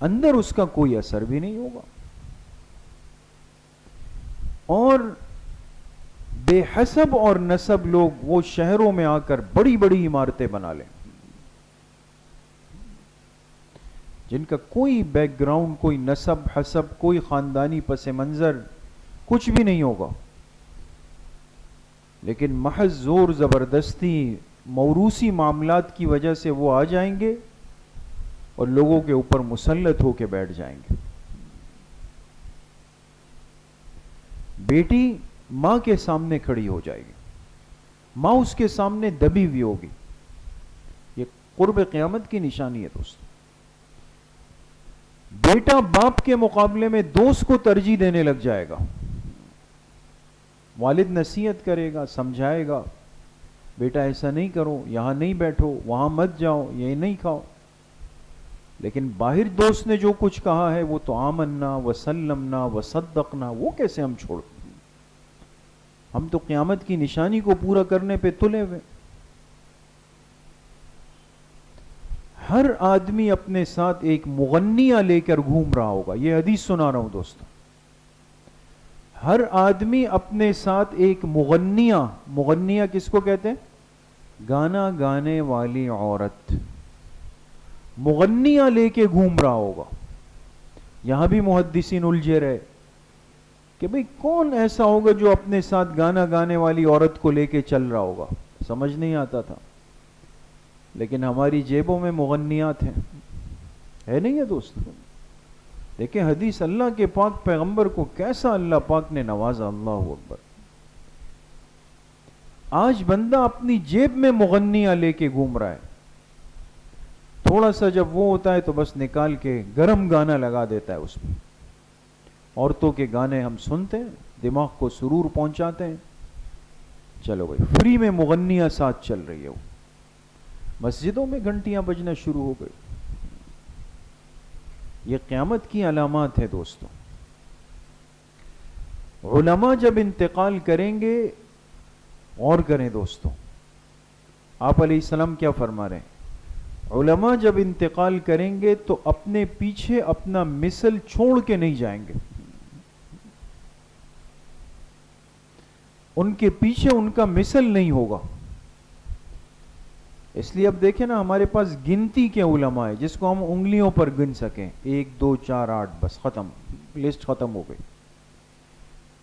اندر اس کا کوئی اثر بھی نہیں ہوگا. اور بے حسب اور نسب لوگ وہ شہروں میں آ کر بڑی بڑی عمارتیں بنا لیں، جن کا کوئی بیک گراؤنڈ، کوئی نسب حسب، کوئی خاندانی پس منظر کچھ بھی نہیں ہوگا، لیکن محض زور زبردستی موروثی معاملات کی وجہ سے وہ آ جائیں گے اور لوگوں کے اوپر مسلط ہو کے بیٹھ جائیں گے. بیٹی ماں کے سامنے کھڑی ہو جائے گی، ماں اس کے سامنے دبی ہوئی ہوگی. یہ قرب قیامت کی نشانی ہے دوست. بیٹا باپ کے مقابلے میں دوست کو ترجیح دینے لگ جائے گا. والد نصیحت کرے گا، سمجھائے گا، بیٹا ایسا نہیں کرو، یہاں نہیں بیٹھو، وہاں مت جاؤ، یہ نہیں کھاؤ. لیکن باہر دوست نے جو کچھ کہا ہے وہ تو آمنا وسلمنا وصدقنا، وہ کیسے ہم چھوڑ؟ ہم تو قیامت کی نشانی کو پورا کرنے پہ تلے ہوئے. ہر آدمی اپنے ساتھ ایک مغنیہ لے کر گھوم رہا ہوگا. یہ حدیث سنا رہا ہوں دوستوں. ہر آدمی اپنے ساتھ ایک مغنیہ کس کو کہتے ہیں؟ گانا گانے والی عورت. مغنیہ لے کے گھوم رہا ہوگا. یہاں بھی محدثین الجھے رہے کہ بھئی کون ایسا ہوگا جو اپنے ساتھ گانا گانے والی عورت کو لے کے چل رہا ہوگا. سمجھ نہیں آتا تھا، لیکن ہماری جیبوں میں مغنیات ہیں، ہے نہیں ہے دوست؟ دیکھیں حدیث، اللہ کے پاک پیغمبر کو کیسا اللہ پاک نے نوازا. اللہ اکبر. آج بندہ اپنی جیب میں مغنیہ لے کے گھوم رہا ہے. تھوڑا سا جب وہ ہوتا ہے تو بس نکال کے گرم گانا لگا دیتا ہے اس میں. عورتوں کے گانے ہم سنتے ہیں، دماغ کو سرور پہنچاتے ہیں. چلو بھائی، فری میں مغنیہ ساتھ چل رہی ہے. وہ مسجدوں میں گھنٹیاں بجنا شروع ہو گئی. یہ قیامت کی علامات ہے دوستوں. علماء جب انتقال کریں گے، اور کریں دوستوں، آپ علیہ السلام کیا فرما رہے ہیں؟ علماء جب انتقال کریں گے تو اپنے پیچھے اپنا مثل چھوڑ کے نہیں جائیں گے. ان کے پیچھے ان کا مثل نہیں ہوگا. اس لیے اب دیکھیں نا، ہمارے پاس گنتی کے علماء ہیں جس کو ہم انگلیوں پر گن سکیں، 1 2 4 8، بس ختم، لسٹ ختم ہو گئی.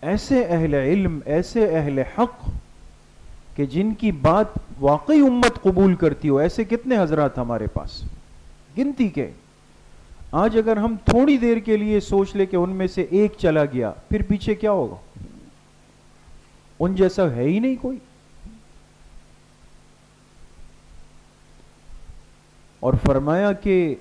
ایسے اہل علم، ایسے اہل حق کہ جن کی بات واقعی امت قبول کرتی ہو، ایسے کتنے حضرات ہمارے پاس، گنتی کے. آج اگر ہم تھوڑی دیر کے لیے سوچ لیں کہ ان میں سے ایک چلا گیا، پھر پیچھے کیا ہوگا؟ ان جیسا ہے ہی نہیں کوئی. اور فرمایا کہ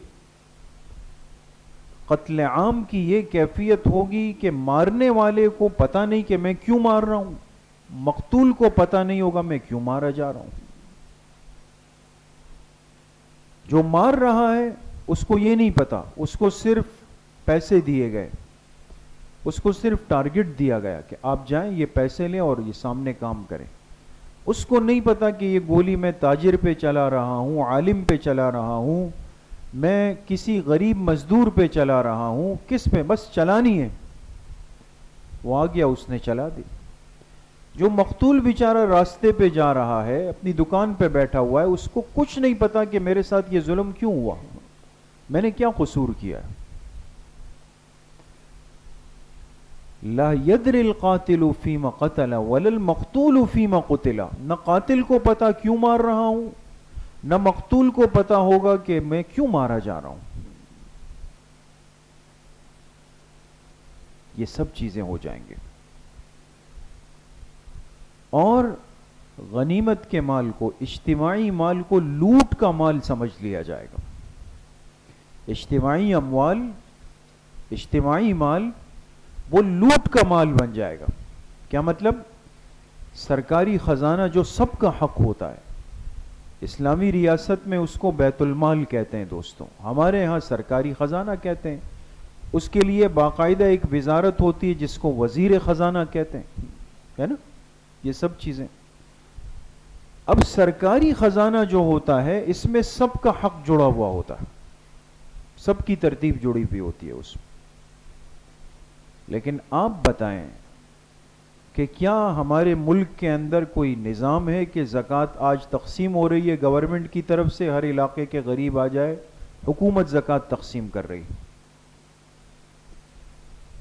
قتل عام کی یہ کیفیت ہوگی کہ مارنے والے کو پتہ نہیں کہ میں کیوں مار رہا ہوں. مقتول کو پتہ نہیں ہوگا میں کیوں مارا جا رہا ہوں. جو مار رہا ہے اس کو یہ نہیں پتا, اس کو صرف پیسے دیے گئے, اس کو صرف ٹارگٹ دیا گیا کہ آپ جائیں یہ پیسے لیں اور یہ سامنے کام کریں. اس کو نہیں پتا کہ یہ گولی میں تاجر پہ چلا رہا ہوں, عالم پہ چلا رہا ہوں, میں کسی غریب مزدور پہ چلا رہا ہوں, کس پہ, بس چلانی ہے. وہ آ گیا, اس نے چلا دی. جو مقتول بیچارہ راستے پہ جا رہا ہے, اپنی دکان پہ بیٹھا ہوا ہے, اس کو کچھ نہیں پتا کہ میرے ساتھ یہ ظلم کیوں ہوا, میں نے کیا قصور کیا ہے. لا يدري القاتل فيما قتل ولا المقتول فيما قتل. نہ قاتل کو پتا کیوں مار رہا ہوں, نہ مقتول کو پتا ہوگا کہ میں کیوں مارا جا رہا ہوں. یہ سب چیزیں ہو جائیں گے. اور غنیمت کے مال کو, اجتماعی مال کو لوٹ کا مال سمجھ لیا جائے گا. اجتماعی اموال, اجتماعی مال وہ لوٹ کا مال بن جائے گا. کیا مطلب؟ سرکاری خزانہ جو سب کا حق ہوتا ہے, اسلامی ریاست میں اس کو بیت المال کہتے ہیں دوستوں, ہمارے ہاں سرکاری خزانہ کہتے ہیں. اس کے لیے باقاعدہ ایک وزارت ہوتی ہے جس کو وزیر خزانہ کہتے ہیں, ہے نا, یہ سب چیزیں. اب سرکاری خزانہ جو ہوتا ہے اس میں سب کا حق جڑا ہوا ہوتا ہے, سب کی ترتیب جڑی ہوئی ہوتی ہے اس میں. لیکن آپ بتائیں کہ کیا ہمارے ملک کے اندر کوئی نظام ہے کہ زکوٰۃ آج تقسیم ہو رہی ہے گورنمنٹ کی طرف سے, ہر علاقے کے غریب آ جائے, حکومت زکوٰۃ تقسیم کر رہی.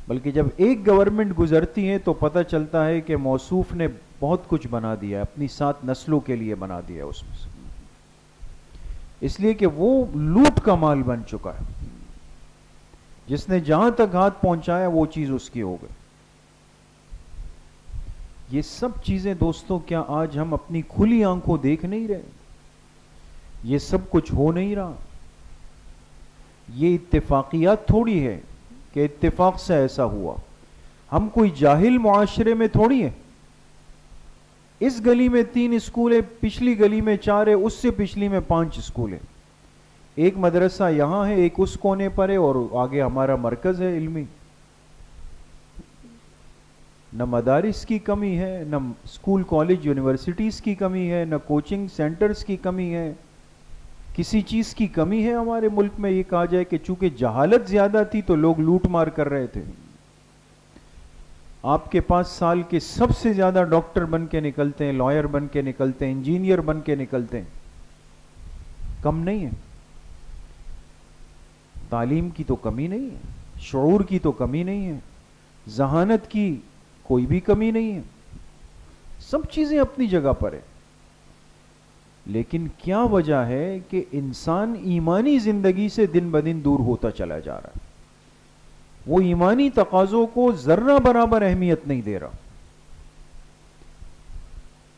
بلکہ جب ایک گورنمنٹ گزرتی ہے تو پتہ چلتا ہے کہ موصوف نے بہت کچھ بنا دیا ہے, اپنی 7 نسلوں کے لیے بنا دیا اس میں سے, اس لیے کہ وہ لوٹ کا مال بن چکا ہے. جس نے جہاں تک ہاتھ پہنچایا وہ چیز اس کی ہو گئی. یہ سب چیزیں دوستوں کیا آج ہم اپنی کھلی آنکھوں دیکھ نہیں رہے؟ یہ سب کچھ ہو نہیں رہا. یہ اتفاقیات تھوڑی ہے کہ اتفاق سے ایسا ہوا. ہم کوئی جاہل معاشرے میں تھوڑی ہیں. اس گلی میں 3 اسکول ہے, پچھلی گلی میں 4 ہے, اس سے پچھلی میں 5 اسکول ہے. ایک مدرسہ یہاں ہے, ایک اس کونے پر ہے, اور آگے ہمارا مرکز ہے علمی. نہ مدارس کی کمی ہے, نہ اسکول کالج یونیورسٹیز کی کمی ہے, نہ کوچنگ سینٹرز کی کمی ہے. کسی چیز کی کمی ہے ہمارے ملک میں؟ یہ کہا جائے کہ چونکہ جہالت زیادہ تھی تو لوگ لوٹ مار کر رہے تھے. آپ کے پاس سال کے سب سے زیادہ ڈاکٹر بن کے نکلتے ہیں, لائر بن کے نکلتے ہیں, انجینئر بن کے نکلتے ہیں, کم نہیں ہے. تعلیم کی تو کمی نہیں ہے, شعور کی تو کمی نہیں ہے, ذہانت کی کوئی بھی کمی نہیں ہے, سب چیزیں اپنی جگہ پر ہیں. لیکن کیا وجہ ہے کہ انسان ایمانی زندگی سے دن بدن دور ہوتا چلا جا رہا ہے. وہ ایمانی تقاضوں کو ذرہ برابر اہمیت نہیں دے رہا.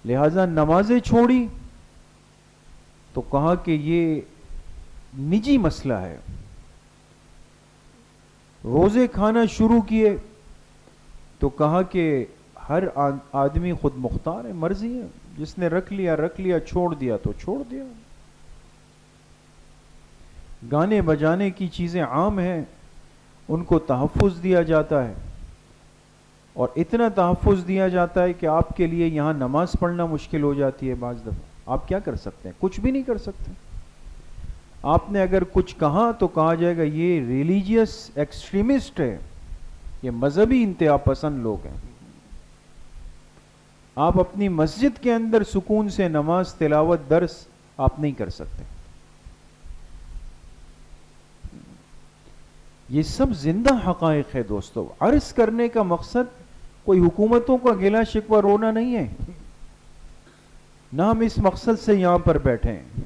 لہذا نمازیں چھوڑی تو کہا کہ یہ نجی مسئلہ ہے. روزے کھانا شروع کیے تو کہا کہ ہر آدمی خود مختار ہے, مرضی ہے, جس نے رکھ لیا, چھوڑ دیا تو چھوڑ دیا. گانے بجانے کی چیزیں عام ہیں, ان کو تحفظ دیا جاتا ہے, اور اتنا تحفظ دیا جاتا ہے کہ آپ کے لیے یہاں نماز پڑھنا مشکل ہو جاتی ہے بعض دفعہ. آپ کیا کر سکتے ہیں؟ کچھ بھی نہیں کر سکتے. آپ نے اگر کچھ کہا تو کہا جائے گا یہ ریلیجیس ایکسٹریمسٹ ہے, یہ مذہبی انتہا پسند لوگ ہیں. آپ اپنی مسجد کے اندر سکون سے نماز, تلاوت, درس آپ نہیں کر سکتے. یہ سب زندہ حقائق ہے دوستو. عرض کرنے کا مقصد کوئی حکومتوں کا گلا شکوہ رونا نہیں ہے, نہ ہم اس مقصد سے یہاں پر بیٹھے ہیں.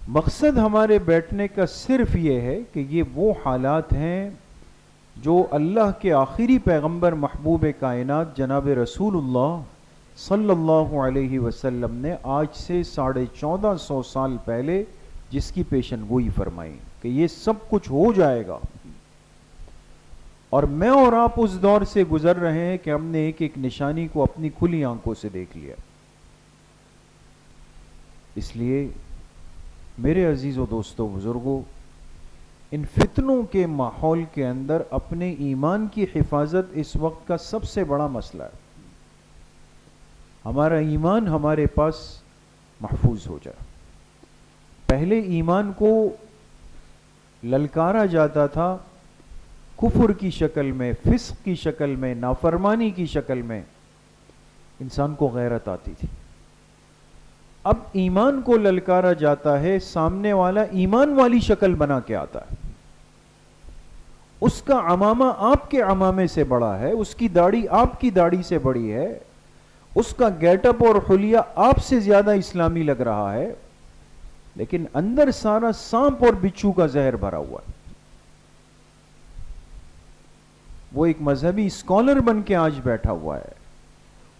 مقصد ہمارے بیٹھنے کا صرف یہ ہے کہ یہ وہ حالات ہیں جو اللہ کے آخری پیغمبر محبوب کائنات جناب رسول اللہ صلی اللہ علیہ وسلم نے آج سے 1450 سال پہلے جس کی پیشن گوئی فرمائی کہ یہ سب کچھ ہو جائے گا. اور میں اور آپ اس دور سے گزر رہے ہیں کہ ہم نے ایک ایک نشانی کو اپنی کھلی آنکھوں سے دیکھ لیا. اس لیے میرے عزیز و دوستو بزرگوں، ان فتنوں کے ماحول کے اندر اپنے ایمان کی حفاظت اس وقت کا سب سے بڑا مسئلہ ہے. ہمارا ایمان ہمارے پاس محفوظ ہو جائے. پہلے ایمان کو للکارا جاتا تھا کفر کی شکل میں، فسق کی شکل میں، نافرمانی کی شکل میں. انسان کو غیرت آتی تھی. اب ایمان کو للکارا جاتا ہے، سامنے والا ایمان والی شکل بنا کے آتا ہے. اس کا عمامہ آپ کے عمامے سے بڑا ہے، اس کی داڑھی آپ کی داڑھی سے بڑی ہے، اس کا گیٹ اپ اور حلیہ آپ سے زیادہ اسلامی لگ رہا ہے، لیکن اندر سارا سانپ اور بچھو کا زہر بھرا ہوا ہے. وہ ایک مذہبی اسکالر بن کے آج بیٹھا ہوا ہے.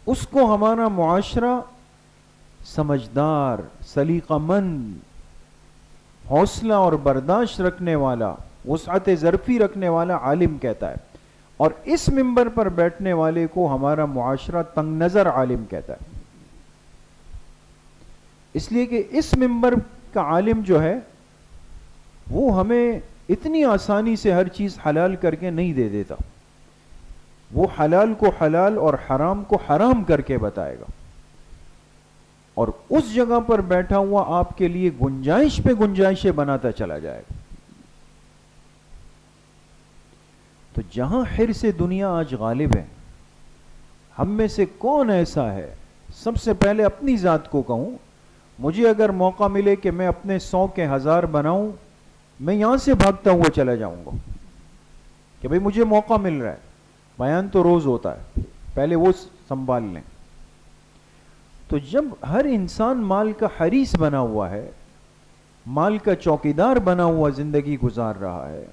اس کو ہمارا معاشرہ سمجھدار، سلیقہ مند، حوصلہ اور برداشت رکھنے والا، وسعت ظرفی رکھنے والا عالم کہتا ہے، اور اس منبر پر بیٹھنے والے کو ہمارا معاشرہ تنگ نظر عالم کہتا ہے. اس لیے کہ اس منبر کا عالم جو ہے وہ ہمیں اتنی آسانی سے ہر چیز حلال کر کے نہیں دے دیتا. وہ حلال کو حلال اور حرام کو حرام کر کے بتائے گا، اور اس جگہ پر بیٹھا ہوا آپ کے لیے گنجائش پہ گنجائشیں بناتا چلا جائے گا. تو جہاں حرص دنیا آج غالب ہے، ہم میں سے کون ایسا ہے، سب سے پہلے اپنی ذات کو کہوں، مجھے اگر موقع ملے کہ میں اپنے 100 کے 1000 بناؤں، میں یہاں سے بھاگتا ہوا چلا جاؤں گا کہ بھئی مجھے موقع مل رہا ہے. بیان تو روز ہوتا ہے، پہلے وہ سنبھال لیں. تو جب ہر انسان مال کا حریص بنا ہوا ہے، مال کا چوکیدار بنا ہوا زندگی گزار رہا ہے،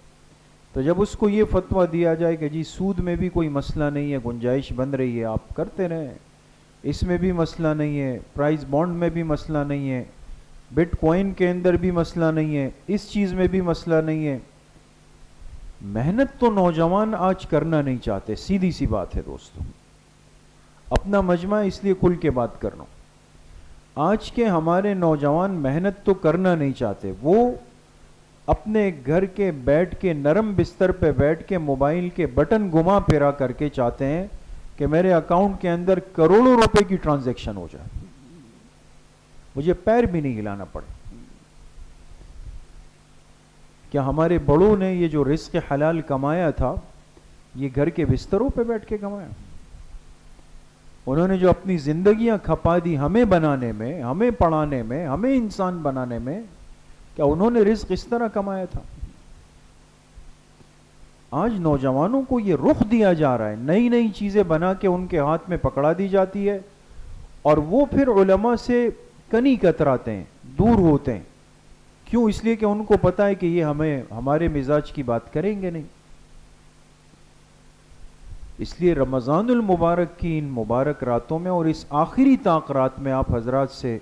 تو جب اس کو یہ فتویٰ دیا جائے کہ جی سود میں بھی کوئی مسئلہ نہیں ہے، گنجائش بن رہی ہے، آپ کرتے رہیں، اس میں بھی مسئلہ نہیں ہے، پرائز بانڈ میں بھی مسئلہ نہیں ہے، بٹ کوائن کے اندر بھی مسئلہ نہیں ہے، اس چیز میں بھی مسئلہ نہیں ہے. محنت تو نوجوان آج کرنا نہیں چاہتے، سیدھی سی بات ہے دوستو. اپنا مجمع اس لیے کھل کے بات کرنا ہوں. آج کے ہمارے نوجوان محنت تو کرنا نہیں چاہتے، وہ اپنے گھر کے بیٹھ کے نرم بستر پہ بیٹھ کے موبائل کے بٹن گھما پھرا کر کے چاہتے ہیں کہ میرے اکاؤنٹ کے اندر کروڑوں روپے کی ٹرانزیکشن ہو جائے، مجھے پیر بھی نہیں ہلانا پڑے. کیا ہمارے بڑوں نے یہ جو رزق حلال کمایا تھا، یہ گھر کے بستروں پہ بیٹھ کے کمایا؟ انہوں نے جو اپنی زندگیاں کھپا دی ہمیں بنانے میں، ہمیں پڑھانے میں، ہمیں انسان بنانے میں، کیا انہوں نے رزق اس طرح کمایا تھا؟ آج نوجوانوں کو یہ رخ دیا جا رہا ہے، نئی نئی چیزیں بنا کے ان کے ہاتھ میں پکڑا دی جاتی ہے، اور وہ پھر علماء سے کنی کتراتے ہیں، دور ہوتے ہیں. کیوں؟ اس لیے کہ ان کو پتا ہے کہ یہ ہمارے مزاج کی بات کریں گے نہیں. اس لیے رمضان المبارک کی ان مبارک راتوں میں اور اس آخری طاق رات میں آپ حضرات سے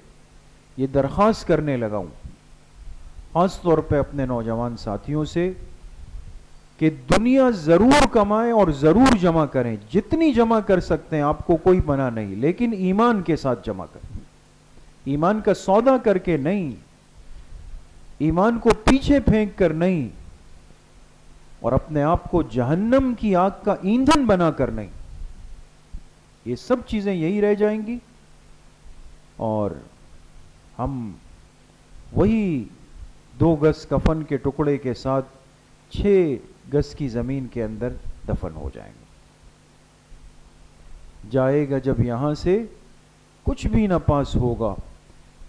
یہ درخواست کرنے لگا ہوں، خاص طور پہ اپنے نوجوان ساتھیوں سے، کہ دنیا ضرور کمائیں اور ضرور جمع کریں، جتنی جمع کر سکتے ہیں، آپ کو کوئی منع نہیں، لیکن ایمان کے ساتھ جمع کریں. ایمان کا سودا کر کے نہیں، ایمان کو پیچھے پھینک کر نہیں، اور اپنے آپ کو جہنم کی آگ کا ایندھن بنا کر نہیں. یہ سب چیزیں یہی رہ جائیں گی، اور ہم وہی 2 گز کفن کے ٹکڑے کے ساتھ 6 گز کی زمین کے اندر دفن ہو جائیں گے. جائے گا جب یہاں سے کچھ بھی نہ پاس ہوگا،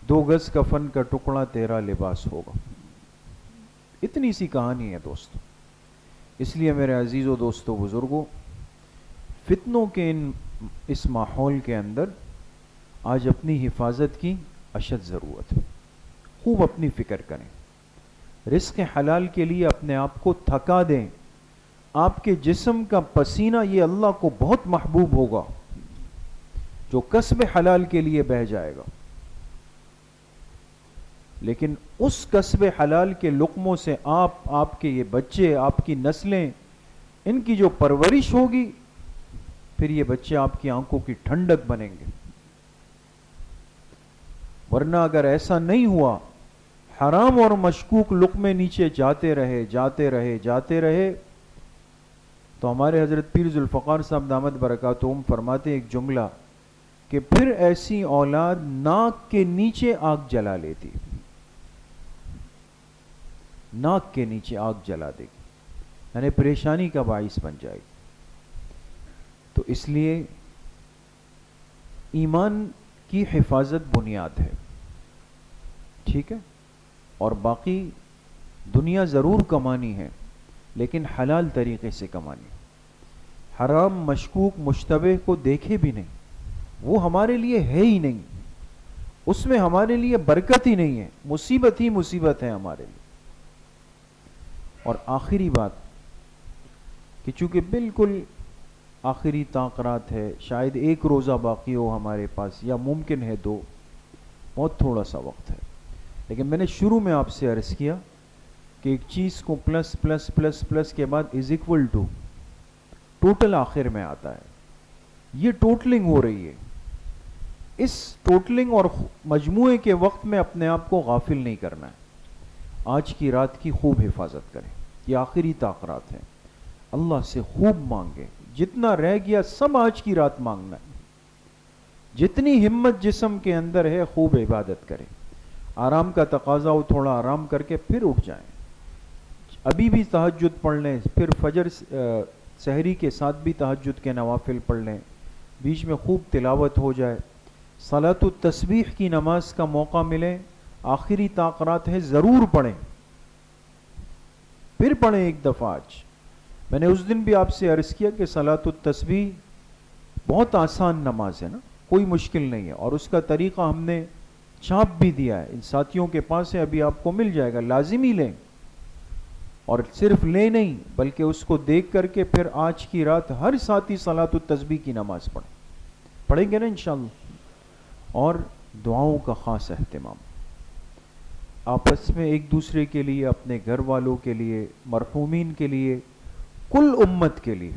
2 گز کفن کا ٹکڑا تیرا لباس ہوگا. اتنی سی کہانی ہے دوستو. اس لیے میرے عزیزو دوستو بزرگوں، فتنوں کے اس ماحول کے اندر آج اپنی حفاظت کی اشد ضرورت ہے. خوب اپنی فکر کریں، رزق حلال کے لیے اپنے آپ کو تھکا دیں. آپ کے جسم کا پسینہ یہ اللہ کو بہت محبوب ہوگا جو کسب حلال کے لیے بہہ جائے گا، لیکن اس کسب حلال کے لقموں سے آپ کے یہ بچے، آپ کی نسلیں ان کی جو پرورش ہوگی پھر یہ بچے آپ کی آنکھوں کی ٹھنڈک بنیں گے. ورنہ اگر ایسا نہیں ہوا، حرام اور مشکوک لقمے نیچے جاتے رہے تو ہمارے حضرت پیر ذوالفقار صاحب دامت برکاتہم فرماتے ایک جملہ کہ پھر ایسی اولاد ناک کے نیچے آگ جلا لیتی، ناک کے نیچے آگ جلا دے گی، یعنی پریشانی کا باعث بن جائے گی. تو اس لیے ایمان کی حفاظت بنیاد ہے، ٹھیک ہے. اور باقی دنیا ضرور کمانی ہے لیکن حلال طریقے سے کمانی. حرام مشکوک مشتبہ کو دیکھے بھی نہیں، وہ ہمارے لیے ہے ہی نہیں، اس میں ہمارے لیے برکت ہی نہیں ہے، مصیبت ہی مصیبت ہے ہمارے لیے. اور آخری بات کہ چونکہ بالکل آخری تاخرات ہے، شاید ایک روزہ باقی ہو ہمارے پاس یا ممکن ہے 2، بہت تھوڑا سا وقت ہے، لیکن میں نے شروع میں آپ سے عرض کیا کہ ایک چیز کو پلس پلس پلس پلس کے بعد از اکول ٹو ٹوٹل آخر میں آتا ہے. یہ ٹوٹلنگ ہو رہی ہے، اس ٹوٹلنگ اور مجموعے کے وقت میں اپنے آپ کو غافل نہیں کرنا ہے. آج کی رات کی خوب حفاظت کریں، یہ آخری تاخرات ہیں. اللہ سے خوب مانگیں، جتنا رہ گیا سب آج کی رات مانگنا ہے. جتنی ہمت جسم کے اندر ہے خوب عبادت کریں. آرام کا تقاضا ہو تھوڑا آرام کر کے پھر اٹھ جائیں. ابھی بھی تہجد پڑھ لیں، پھر فجر سحری کے ساتھ بھی تہجد کے نوافل پڑھ لیں، بیچ میں خوب تلاوت ہو جائے. صلاۃ التسبیح کی نماز کا موقع ملے، آخری تاخرات ہے ضرور پڑھیں، پھر پڑھیں ایک دفعہ. آج میں نے اس دن بھی آپ سے عرض کیا کہ صلاۃ التسبیح بہت آسان نماز ہے نا، کوئی مشکل نہیں ہے، اور اس کا طریقہ ہم نے چھاپ بھی دیا ہے، ان ساتھیوں کے پاس ہے، ابھی آپ کو مل جائے گا. لازمی لیں، اور صرف لیں نہیں بلکہ اس کو دیکھ کر کے پھر آج کی رات ہر ساتھی صلاۃ التسبیح کی نماز پڑھیں گے نا انشاءاللہ. اور دعاؤں کا خاص اہتمام، آپس میں ایک دوسرے کے لیے، اپنے گھر والوں کے لیے، مرحومین کے لیے، کل امت کے لیے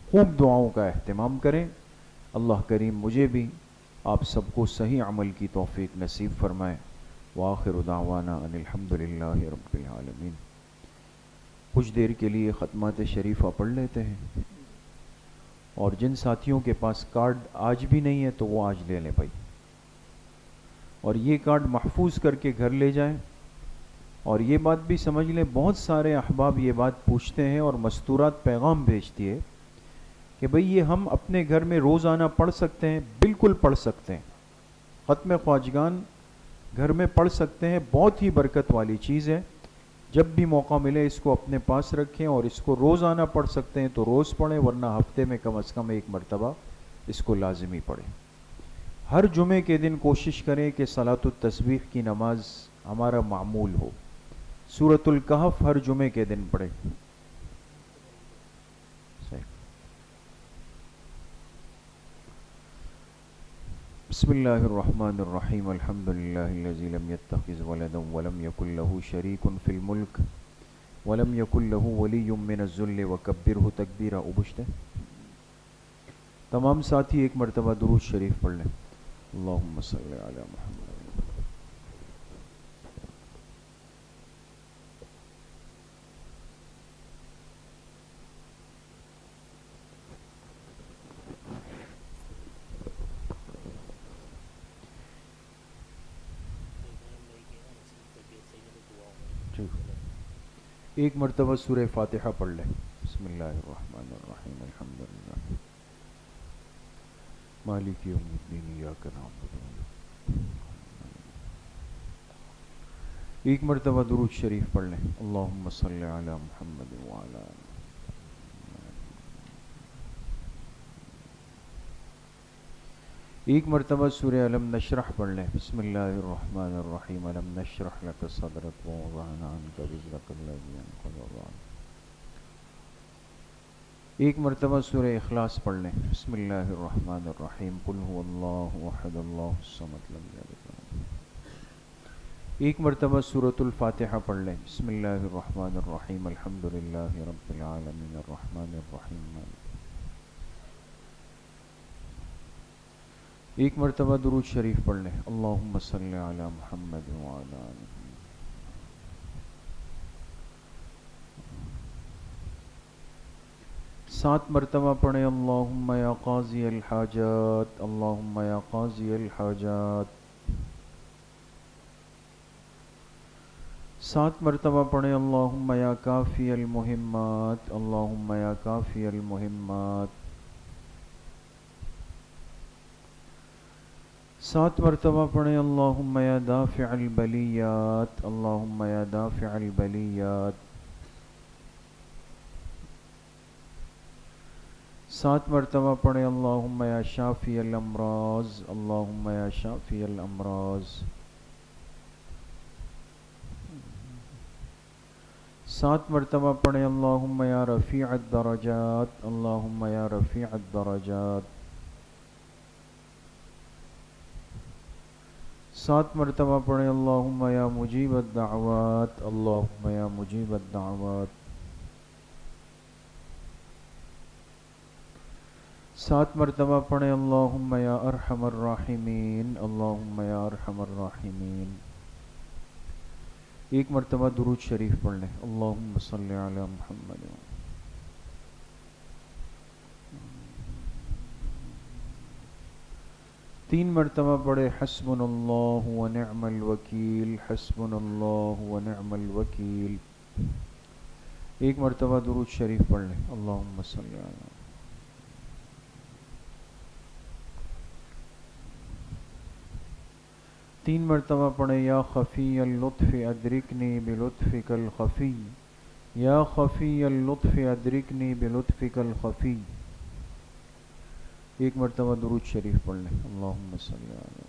خوب دعاؤں کا اہتمام کریں. اللہ کریم مجھے بھی آپ سب کو صحیح عمل کی توفیق نصیب فرمائے. وآخر دعوانا ان الحمدللہ رب العالمین. کچھ دیر کے لیے ختمات شریفہ پڑھ لیتے ہیں، اور جن ساتھیوں کے پاس کارڈ آج بھی نہیں ہے تو وہ آج لے لیں بھائی، اور یہ کارڈ محفوظ کر کے گھر لے جائیں. اور یہ بات بھی سمجھ لیں، بہت سارے احباب یہ بات پوچھتے ہیں اور مستورات پیغام بھیجتی ہے کہ بھئی یہ ہم اپنے گھر میں روزانہ پڑھ سکتے ہیں؟ بالکل پڑھ سکتے ہیں، ختم خواجگان گھر میں پڑھ سکتے ہیں، بہت ہی برکت والی چیز ہے. جب بھی موقع ملے اس کو اپنے پاس رکھیں، اور اس کو روزانہ پڑھ سکتے ہیں تو روز پڑھیں، ورنہ ہفتے میں کم از کم ایک مرتبہ اس کو لازمی پڑھیں. ہر جمعے کے دن کوشش کریں کہ صلاۃ التسبیح کی نماز ہمارا معمول ہو. سورۃ الکہف ہر جمعے کے دن پڑھیں. بسم اللہ الرحمن الرحیم. الحمد للہ الذی لم یتخذ ولدا ولم یکن له شریک فی الملک ولم یکن له ولی من الذل وکبرہ تکبیرا. ابشتے تمام ساتھی ایک مرتبہ درود شریف پڑھ لیں. اللہم صلی علی محمد. ایک مرتبہ سورہ فاتحہ پڑھ لیں. بسم اللہ الرحمن الرحیم. الحمد للہ مالک یوم الدین ایاک نعبد و ایاک. ایک مرتبہ درود شریف پڑھ لیں. اللہم صلی علی محمد وعلی آل. ایک مرتبہ سورہ علم نشرح پڑھ لیں. بسم اللہ الرحمن الرحیم. علم نشرح لک صدرک ووضعنا عنک وزرک الذی انقض ظہرک. ایک مرتبہ سورہ اخلاص پڑھ لیں. بسم اللہ الرحمن الرحیم. قل هو اللہ احد اللہ الصمد لم یلد ولم یولد. ایک مرتبہ سورۃ الفاتحہ پڑھ لیں. بسم اللہ الرحمن الرحیم الحمد للہ رب العالمین الرحمن الرحیم. ایک مرتبہ درود شریف پڑھ لیں. اللہم صلی علی محمد وعلی آل محمد. سات مرتبہ پڑھیں. اللہم یا قاضی الحاجات اللہم یا قاضی الحاجات. سات مرتبہ پڑھیں. اللہم یا کافی المہمات اللہم یا کافی المہمات. سات مرتبہ پڑھیں. اللہم یا دافع البلیات اللہم یا دافع البلیات. سات مرتبہ پڑھیں. اللہم یا شافی الامراض اللہم یا شافی الامراض. سات مرتبہ پڑھیں. اللہم یا رفیع الدرجات اللہم یا رفیع الدرجات. سات مرتبہ پڑھیں. اللہم یا مجیب الدعوات اللہم یا مجیب الدعوات. سات مرتبہ پڑھیں. اللہم یا ارحم الراحمین اللہم یا ارحم الراحمین. ایک مرتبہ درود شریف پڑھ لیں. اللہم صلی علی محمد. تین مرتبہ پڑھے. حسبنا اللہ ونعم الوکیل حسبنا اللہ ونعم الوکیل. ایک مرتبہ درود شریف پڑھ لیں. اللہم صلی علی. تین مرتبہ پڑھیں. یا خفی اللطف ادرکنی بلطفک الخفی یا خفی اللطف ادرکنی بلطفک الخفی. ایک مرتبہ درود شریف پڑھ لیں. اللہم صلی علی.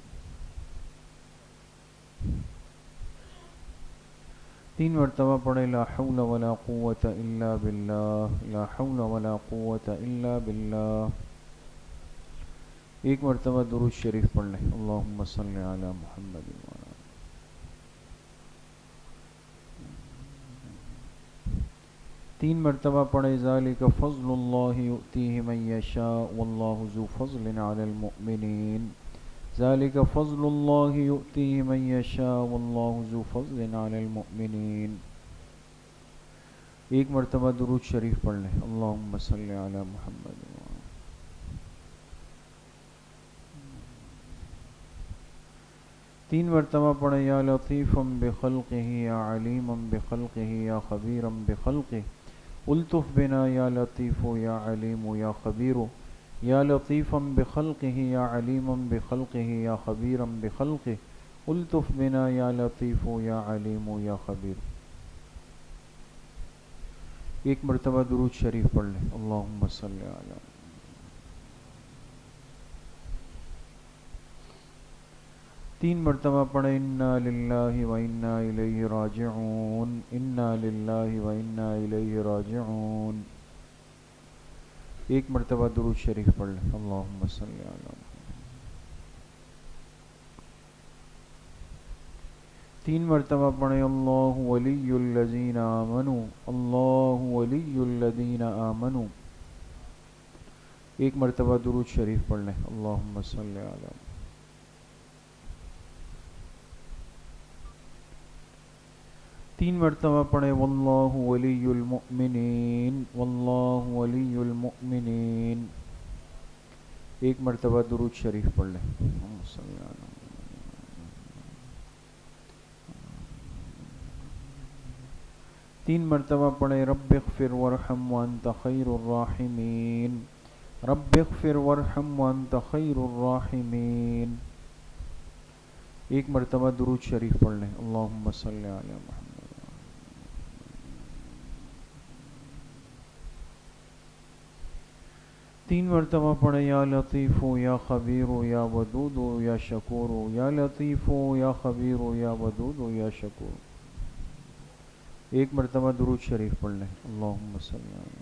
تین مرتبہ پڑھیں. لا حول ولا قوة الا باللہ لا حول ولا قوة الا باللہ. ایک مرتبہ درود شریف پڑھ لیں. اللہم صلی علی محمد. تین مرتبہ پڑھیں. ذالک فضل اللہ یؤتیہ من یشاء واللہ ذو فضل علی المؤمنین ذالک فضل اللہ یؤتیہ من یشاء واللہ ذو فضل علی المؤمنین. ایک مرتبہ درود شریف پڑھ لیں. اللہم صلی علی محمد. تین مرتبہ پڑھیں. یا لطیفا بخلقہ یا علیما بخلقہ یا خبیرا بخلقہ الطف بنا یا لطیف یا علیم یا خبیر یا لطیفا بخلقہ یا علیما بخلقہ یا خبیرا بخلقہ الطف بنا یا لطیف یا علیم یا خبیر. ایک مرتبہ درود شریف پڑھ لیں. اللہم صلی علی. تین مرتبہ پڑھیں. انا للہ و انا الیہ راجعون انا للہ و انا الیہ راجعون. ایک مرتبہ درود شریف پڑھ لیں. اللہم صلی علی. تین مرتبہ پڑھیں. اللہ ولی الذین آمنوا اللہ ولی الذین آمنوا. ایک مرتبہ درود شریف پڑھ لیں. اللہم صلی علی. تین مرتبہ پڑھیں. واللہ ولی المؤمنین واللہ ولی المؤمنین. ایک مرتبہ درود شریف پڑھ لیں. تین مرتبہ پڑھیں. رب اغفر وارحم وانت خیر الراحمین رب اغفر وارحم وانت خیر الراحمین. ایک مرتبہ درود شریف پڑھ لیں. اللہم صلی علی محمد. تین مرتبہ پڑھیں. یا لطیف یا خبیر یا ودود یا شکور یا لطیف یا خبیر یا ودود یا شکور. ایک مرتبہ درود شریف پڑھ لیں. اللہم صلی علی.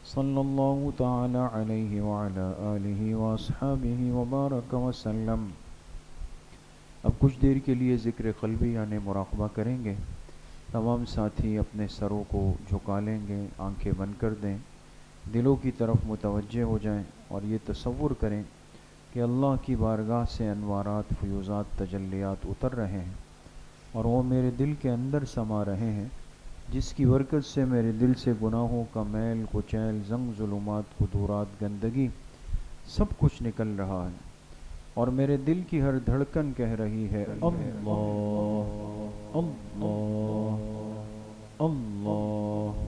صلی اللہ تعالی علیہ وعلی آلہ واصحابہ وبارک وسلم۔ اب کچھ دیر کے لیے ذکر قلبی یعنی مراقبہ کریں گے۔ تمام ساتھی اپنے سروں کو جھکا لیں گے، آنکھیں بند کر دیں، دلوں کی طرف متوجہ ہو جائیں اور یہ تصور کریں کہ اللہ کی بارگاہ سے انوارات، فیوزات، تجلیات اتر رہے ہیں اور وہ میرے دل کے اندر سما رہے ہیں، جس کی برکت سے میرے دل سے گناہوں کا میل کچیل، زنگ، ظلمات، قدورات، گندگی سب کچھ نکل رہا ہے اور میرے دل کی ہر دھڑکن کہہ رہی ہے اللہ اللہ اللہ۔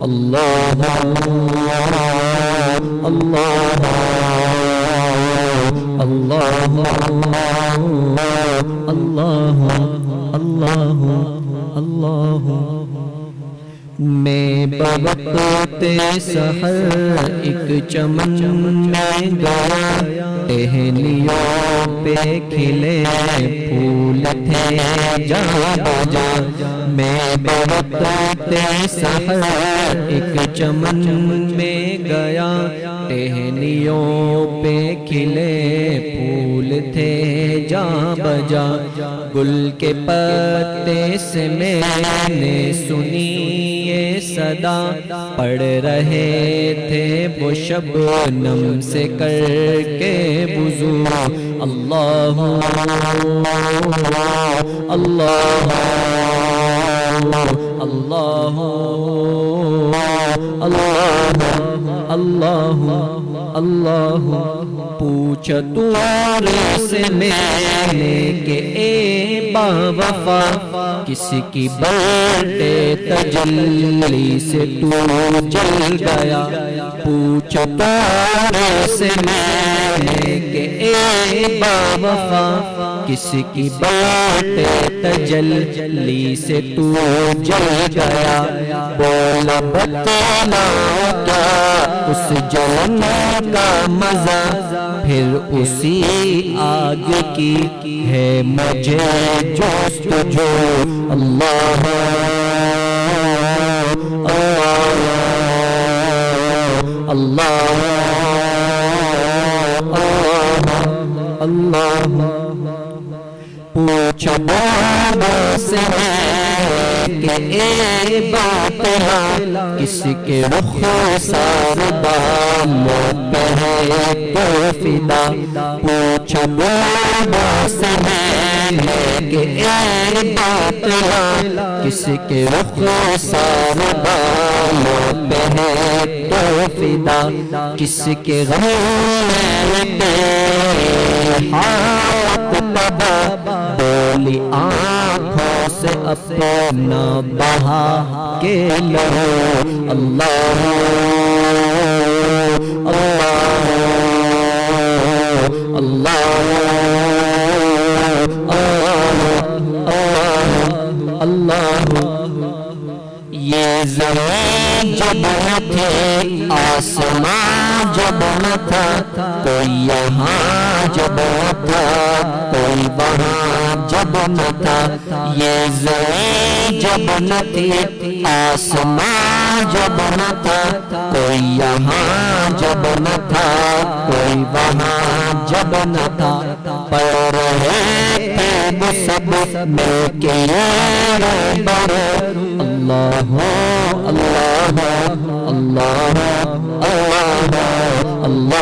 اللہ اللہ اللہ اللہ اللہ اللہ میں بوقت سحر ایک چمن میں گیا، ٹہنیوں پہ کھلے پھول تھے جا بجا۔ میں بوقت سحر ایک چمن میں گیا، ٹہنیوں پہ کھلے پھول تھے جا بجا۔ گل کے پتے سے میں نے سنی یہ صدا، پڑھ رہے تھے وہ شبنم سے کر کے وضو۔ اللہ اللہ اللہ اللہ اللہ اللہ۔ پوچھا طور سے میں نے کہ اے با وفا، کس کی برڈے تجلی سے تو جل گیا۔ پوچھا طور سے میں نے کہ اے با وفا، کس کی برڈے تجلی سے تو جل گیا۔ بولا بتلا کیا اس جلن کا مزہ، پھر اسی آگ کی ہے مجھے جستجو۔ اللہ اللہ اللہ اللہ۔ پوچھا بابا سے کہ اے باطلا، کس کے رخ سار بالوں پہ ہے تو فدا۔ پوچھا بابا سے کہ اے باطلا، کس کے رخ سار بالوں پہ ہے تو فدا۔ کس کے غم پہ ہاتھ تبا، بولی آنکھوں سے اپنا بہا کے لو۔ اللہ اللہ اللہ اللہ۔ یہ زمین جب نہ تھی، آسمان جب نہ تھا، کوئی یہاں جب نہ تھا، کوئی وہاں جب نہ تھا۔ یہ زمین جب نہ تھی، آسمان جب نہ تھا، کوئی یہاں جب نہ تھا، کوئی وہاں جب نہ تھا۔ پڑھ رہے تھے وہ سب مل کے روبرو۔ اللہ اللہ اللہ اللہ اللہ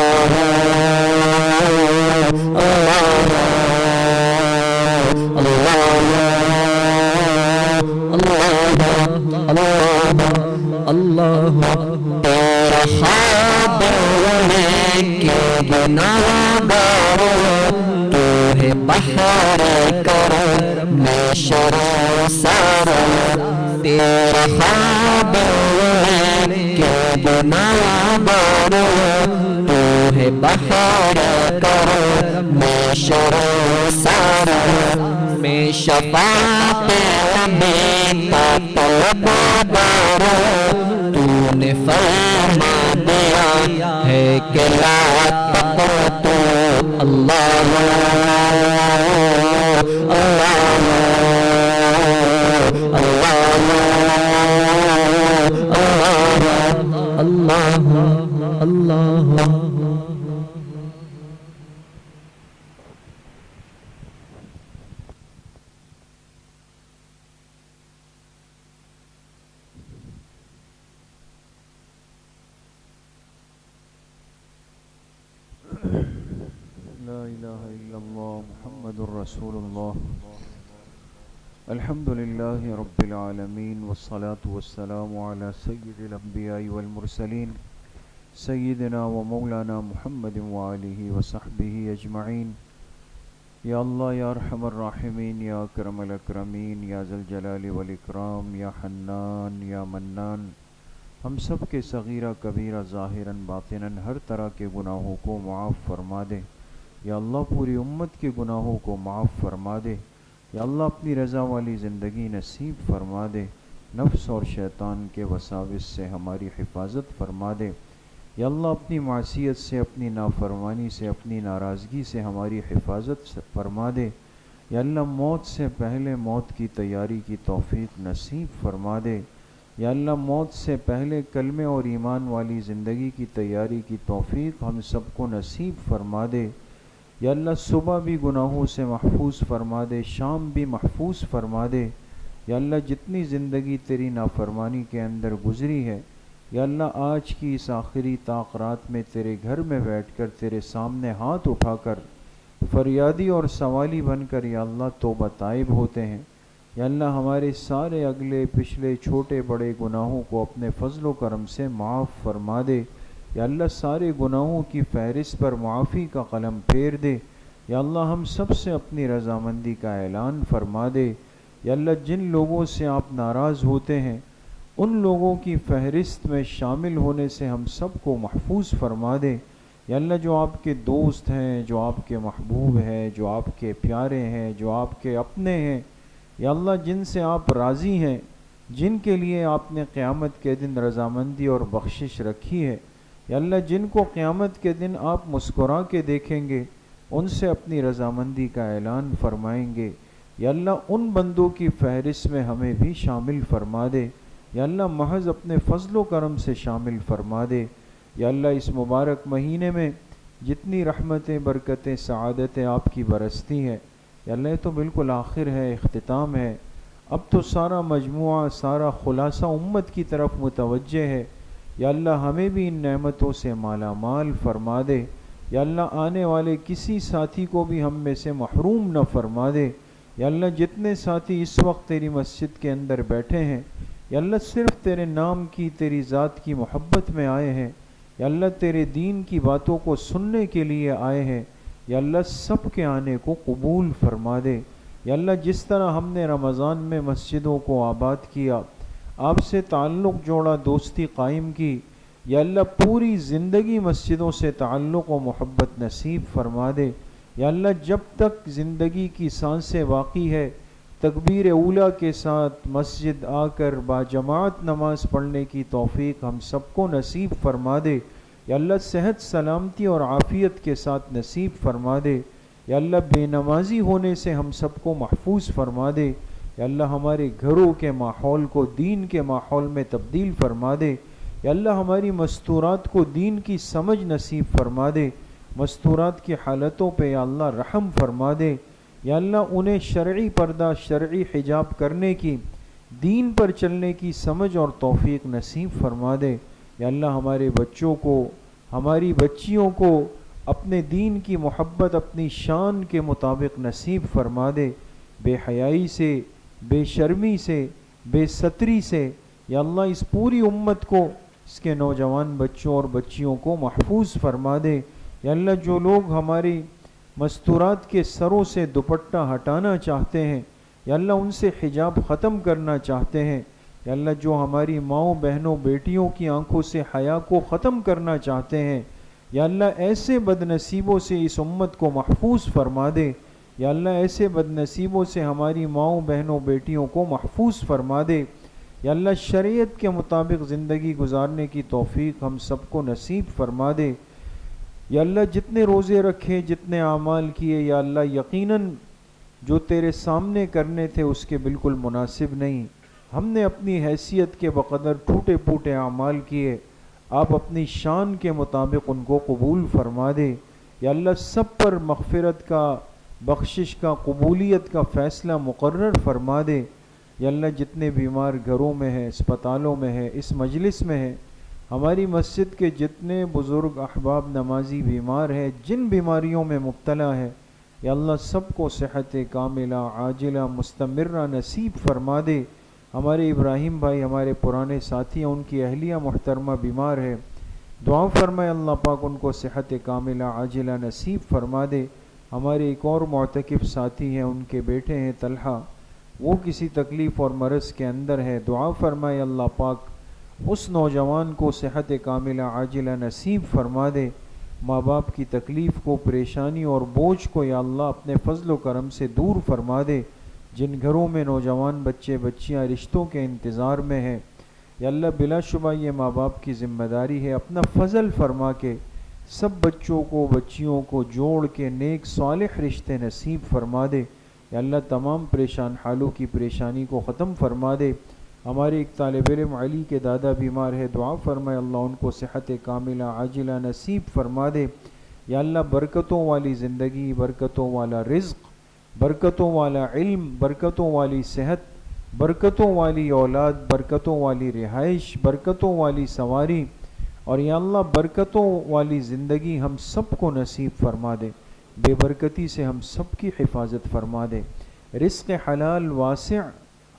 اللہ اللہ۔ تیرا خواب کے گناہگاروں تو ہے بحر کرم میں شرمسار تیرا خواب کے گناہگاروں تو ہے بحر کرم میں شرمسار میں شفاعت نبی کا طلبگار تو نے فرما دیا ہے کہ لا تقنطوا اللہ لا الہ الا اللہ محمد رسول اللہ الحمد للہ رب العالمین والصلاة والسلام علی سید الانبیاء والمرسلین سیدنا و مولانا محمد وآلہ وصحبہ اجمعین یا اللہ یا ارحم الراحمین یا اکرم الاکرمین یا ذا الجلال والاکرام یا حنان یا منان ہم سب کے صغیرہ کبیرہ ظاہراً باطناً ہر طرح کے گناہوں کو معاف فرما دے یا اللہ پوری امت کے گناہوں کو معاف فرما دے یا اللہ اپنی رضا والی زندگی نصیب فرما دے نفس اور شیطان کے وساوس سے ہماری حفاظت فرما دے یا اللہ اپنی معصیت سے اپنی نافرمانی سے اپنی ناراضگی سے ہماری حفاظت فرما دے یا اللہ موت سے پہلے موت کی تیاری کی توفیق نصیب فرما دے یا اللہ موت سے پہلے کلمے اور ایمان والی زندگی کی تیاری کی توفیق ہم سب کو نصیب فرما دے یا اللہ صبح بھی گناہوں سے محفوظ فرما دے شام بھی محفوظ فرما دے یا اللہ جتنی زندگی تیری نافرمانی کے اندر گزری ہے یا اللہ آج کی اس آخری طاقرات میں تیرے گھر میں بیٹھ کر تیرے سامنے ہاتھ اٹھا کر فریادی اور سوالی بن کر یا اللہ توبہ طائب ہوتے ہیں یا اللہ ہمارے سارے اگلے پچھلے چھوٹے بڑے گناہوں کو اپنے فضل و کرم سے معاف فرما دے یا اللہ سارے گناہوں کی فہرست پر معافی کا قلم پھیر دے یا اللہ ہم سب سے اپنی رضامندی کا اعلان فرما دے یا اللہ جن لوگوں سے آپ ناراض ہوتے ہیں ان لوگوں کی فہرست میں شامل ہونے سے ہم سب کو محفوظ فرما دے یا اللہ جو آپ کے دوست ہیں جو آپ کے محبوب ہیں جو آپ کے پیارے ہیں جو آپ کے اپنے ہیں یا اللہ جن سے آپ راضی ہیں جن کے لیے آپ نے قیامت کے دن رضامندی اور بخشش رکھی ہے یا اللہ جن کو قیامت کے دن آپ مسکرا کے دیکھیں گے ان سے اپنی رضامندی کا اعلان فرمائیں گے یا اللہ ان بندوں کی فہرست میں ہمیں بھی شامل فرما دے یا اللہ محض اپنے فضل و کرم سے شامل فرما دے یا اللہ اس مبارک مہینے میں جتنی رحمتیں برکتیں سعادتیں آپ کی برستی ہیں یا اللہ یہ تو بالکل آخر ہے اختتام ہے اب تو سارا مجموعہ سارا خلاصہ امت کی طرف متوجہ ہے یا اللہ ہمیں بھی ان نعمتوں سے مالا مال فرما دے یا اللہ آنے والے کسی ساتھی کو بھی ہم میں سے محروم نہ فرما دے یا اللہ جتنے ساتھی اس وقت تیری مسجد کے اندر بیٹھے ہیں یا اللہ صرف تیرے نام کی تیری ذات کی محبت میں آئے ہیں یا اللہ تیرے دین کی باتوں کو سننے کے لیے آئے ہیں یا اللہ سب کے آنے کو قبول فرما دے یا اللہ جس طرح ہم نے رمضان میں مسجدوں کو آباد کیا آپ سے تعلق جوڑا دوستی قائم کی یا اللہ پوری زندگی مسجدوں سے تعلق و محبت نصیب فرما دے یا اللہ جب تک زندگی کی سانسیں باقی ہے تکبیر اولیٰ کے ساتھ مسجد آ کر باجماعت نماز پڑھنے کی توفیق ہم سب کو نصیب فرما دے یا اللہ صحت سلامتی اور عافیت کے ساتھ نصیب فرما دے یا اللہ بے نمازی ہونے سے ہم سب کو محفوظ فرما دے یا اللہ ہمارے گھروں کے ماحول کو دین کے ماحول میں تبدیل فرما دے یا اللہ ہماری مستورات کو دین کی سمجھ نصیب فرما دے مستورات کی حالتوں پہ یا اللہ رحم فرما دے یا اللہ انہیں شرعی پردہ شرعی حجاب کرنے کی دین پر چلنے کی سمجھ اور توفیق نصیب فرما دے یا اللہ ہمارے بچوں کو ہماری بچیوں کو اپنے دین کی محبت اپنی شان کے مطابق نصیب فرما دے بے حیائی سے بے شرمی سے بے ستری سے یا اللہ اس پوری امت کو اس کے نوجوان بچوں اور بچیوں کو محفوظ فرما دے۔ یا اللہ جو لوگ ہماری مستورات کے سروں سے دوپٹہ ہٹانا چاہتے ہیں، یا اللہ ان سے حجاب ختم کرنا چاہتے ہیں، یا اللہ جو ہماری ماؤں بہنوں بیٹیوں کی آنکھوں سے حیا کو ختم کرنا چاہتے ہیں، یا اللہ ایسے بد نصیبوں سے اس امت کو محفوظ فرما دے۔ یا اللہ ایسے بد نصیبوں سے ہماری ماؤں بہنوں بیٹیوں کو محفوظ فرما دے۔ یا اللہ شریعت کے مطابق زندگی گزارنے کی توفیق ہم سب کو نصیب فرما دے۔ یا اللہ جتنے روزے رکھے، جتنے اعمال کیے، یا اللہ یقیناً جو تیرے سامنے کرنے تھے اس کے بالکل مناسب نہیں، ہم نے اپنی حیثیت کے بقدر ٹوٹے پھوٹے اعمال کیے، آپ اپنی شان کے مطابق ان کو قبول فرما دے۔ یا اللہ سب پر مغفرت کا، بخشش کا، قبولیت کا فیصلہ مقرر فرما دے۔ یا اللہ جتنے بیمار گھروں میں ہیں، اسپتالوں میں ہیں، اس مجلس میں ہیں، ہماری مسجد کے جتنے بزرگ احباب نمازی بیمار ہیں، جن بیماریوں میں مبتلا ہے، یا اللہ سب کو صحت کاملہ عاجلہ مستمرہ نصیب فرما دے۔ ہمارے ابراہیم بھائی ہمارے پرانے ساتھی ہیں، ان کی اہلیہ محترمہ بیمار ہے، دعا فرمائے اللہ پاک ان کو صحت کاملہ عاجلہ نصیب فرما دے۔ ہمارے ایک اور معتکف ساتھی ہیں، ان کے بیٹے ہیں طلحہ، وہ کسی تکلیف اور مرض کے اندر ہے، دعا فرمائے اللہ پاک اس نوجوان کو صحت کاملہ عاجلہ نصیب فرما دے۔ ماں باپ کی تکلیف کو، پریشانی اور بوجھ کو یا اللہ اپنے فضل و کرم سے دور فرما دے۔ جن گھروں میں نوجوان بچے بچیاں رشتوں کے انتظار میں ہیں، یا اللہ بلا شبہ یہ ماں باپ کی ذمہ داری ہے، اپنا فضل فرما کے سب بچوں کو بچیوں کو جوڑ کے نیک صالح رشتے نصیب فرما دے۔ یا اللہ تمام پریشان حالوں کی پریشانی کو ختم فرما دے۔ ہمارے ایک طالب علم علی کے دادا بیمار ہے، دعا فرمائے اللہ ان کو صحت کاملہ عاجلہ نصیب فرما دے۔ یا اللہ برکتوں والی زندگی، برکتوں والا رزق، برکتوں والا علم، برکتوں والی صحت، برکتوں والی اولاد، برکتوں والی رہائش، برکتوں والی سواری، اور یا اللہ برکتوں والی زندگی ہم سب کو نصیب فرما دے۔ بے برکتی سے ہم سب کی حفاظت فرما دے۔ رزق حلال واسع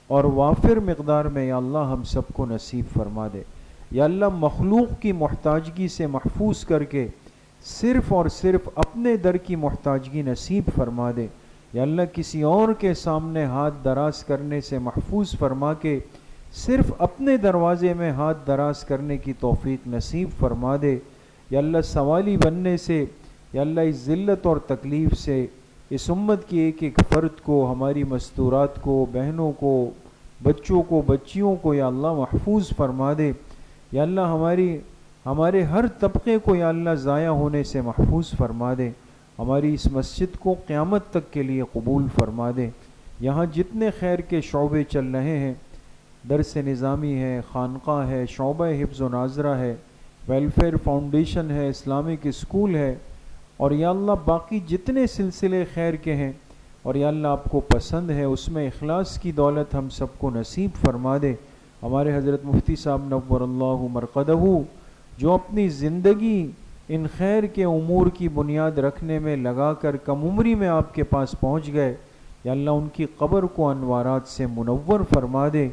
اور وافر مقدار میں یا اللہ ہم سب کو نصیب فرما دے۔ یا اللہ مخلوق کی محتاجگی سے محفوظ کر کے صرف اور صرف اپنے در کی محتاجگی نصیب فرما دے۔ یا اللہ کسی اور کے سامنے ہاتھ دراز کرنے سے محفوظ فرما کے صرف اپنے دروازے میں ہاتھ دراز کرنے کی توفیق نصیب فرما دے۔ یا اللہ سوالی بننے سے، یا اللہ اس ذلت اور تکلیف سے اس امت کی ایک ایک فرد کو، ہماری مستورات کو، بہنوں کو، بچوں کو، بچیوں کو یا اللہ محفوظ فرما دے۔ یا اللہ ہمارے ہر طبقے کو یا اللہ ضائع ہونے سے محفوظ فرما دے۔ ہماری اس مسجد کو قیامت تک کے لیے قبول فرما دے۔ یہاں جتنے خیر کے شعبے چل رہے ہیں، درس نظامی ہے، خانقاہ ہے، شعبہ حفظ و ناظرہ ہے، ویلفیئر فاؤنڈیشن ہے، اسلامک اسکول ہے، اور یا اللہ باقی جتنے سلسلے خیر کے ہیں اور یا اللہ آپ کو پسند ہے، اس میں اخلاص کی دولت ہم سب کو نصیب فرما دے۔ ہمارے حضرت مفتی صاحب نور اللہ مرقدہ جو اپنی زندگی ان خیر کے امور کی بنیاد رکھنے میں لگا کر کم عمری میں آپ کے پاس پہنچ گئے، یا اللہ ان کی قبر کو انوارات سے منور فرما دے۔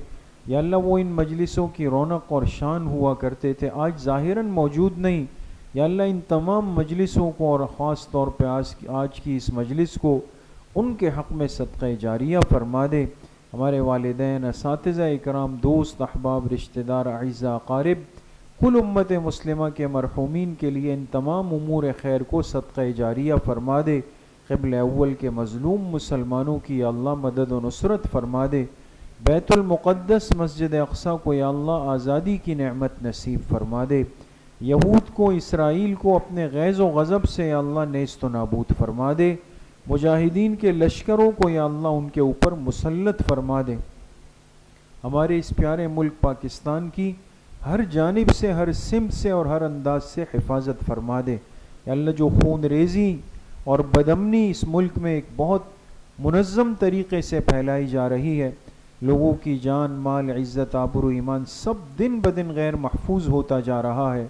یا اللہ وہ ان مجلسوں کی رونق اور شان ہوا کرتے تھے، آج ظاہراً موجود نہیں، یا اللہ ان تمام مجلسوں کو اور خاص طور پہ آج کی اس مجلس کو ان کے حق میں صدقہ جاریہ فرما دے۔ ہمارے والدین، اساتذہ اکرام، دوست احباب، رشتہ دار، اعزاء اقارب، کل امت مسلمہ کے مرحومین کے لیے ان تمام امور خیر کو صدقہ جاریہ فرما دے۔ قبل اول کے مظلوم مسلمانوں کی یا اللہ مدد و نصرت فرما دے۔ بیت المقدس مسجد اقصی کو یا اللہ آزادی کی نعمت نصیب فرما دے۔ یہود کو، اسرائیل کو اپنے غیظ و غضب سے یا اللہ نیست و نابود فرما دے۔ مجاہدین کے لشکروں کو یا اللہ ان کے اوپر مسلط فرما دے۔ ہمارے اس پیارے ملک پاکستان کی ہر جانب سے، ہر سمت سے اور ہر انداز سے حفاظت فرما دے۔ یا اللہ جو خون ریزی اور بدامنی اس ملک میں ایک بہت منظم طریقے سے پھیلائی جا رہی ہے، لوگوں کی جان، مال، عزت، آبرو، ایمان سب دن بدن غیر محفوظ ہوتا جا رہا ہے۔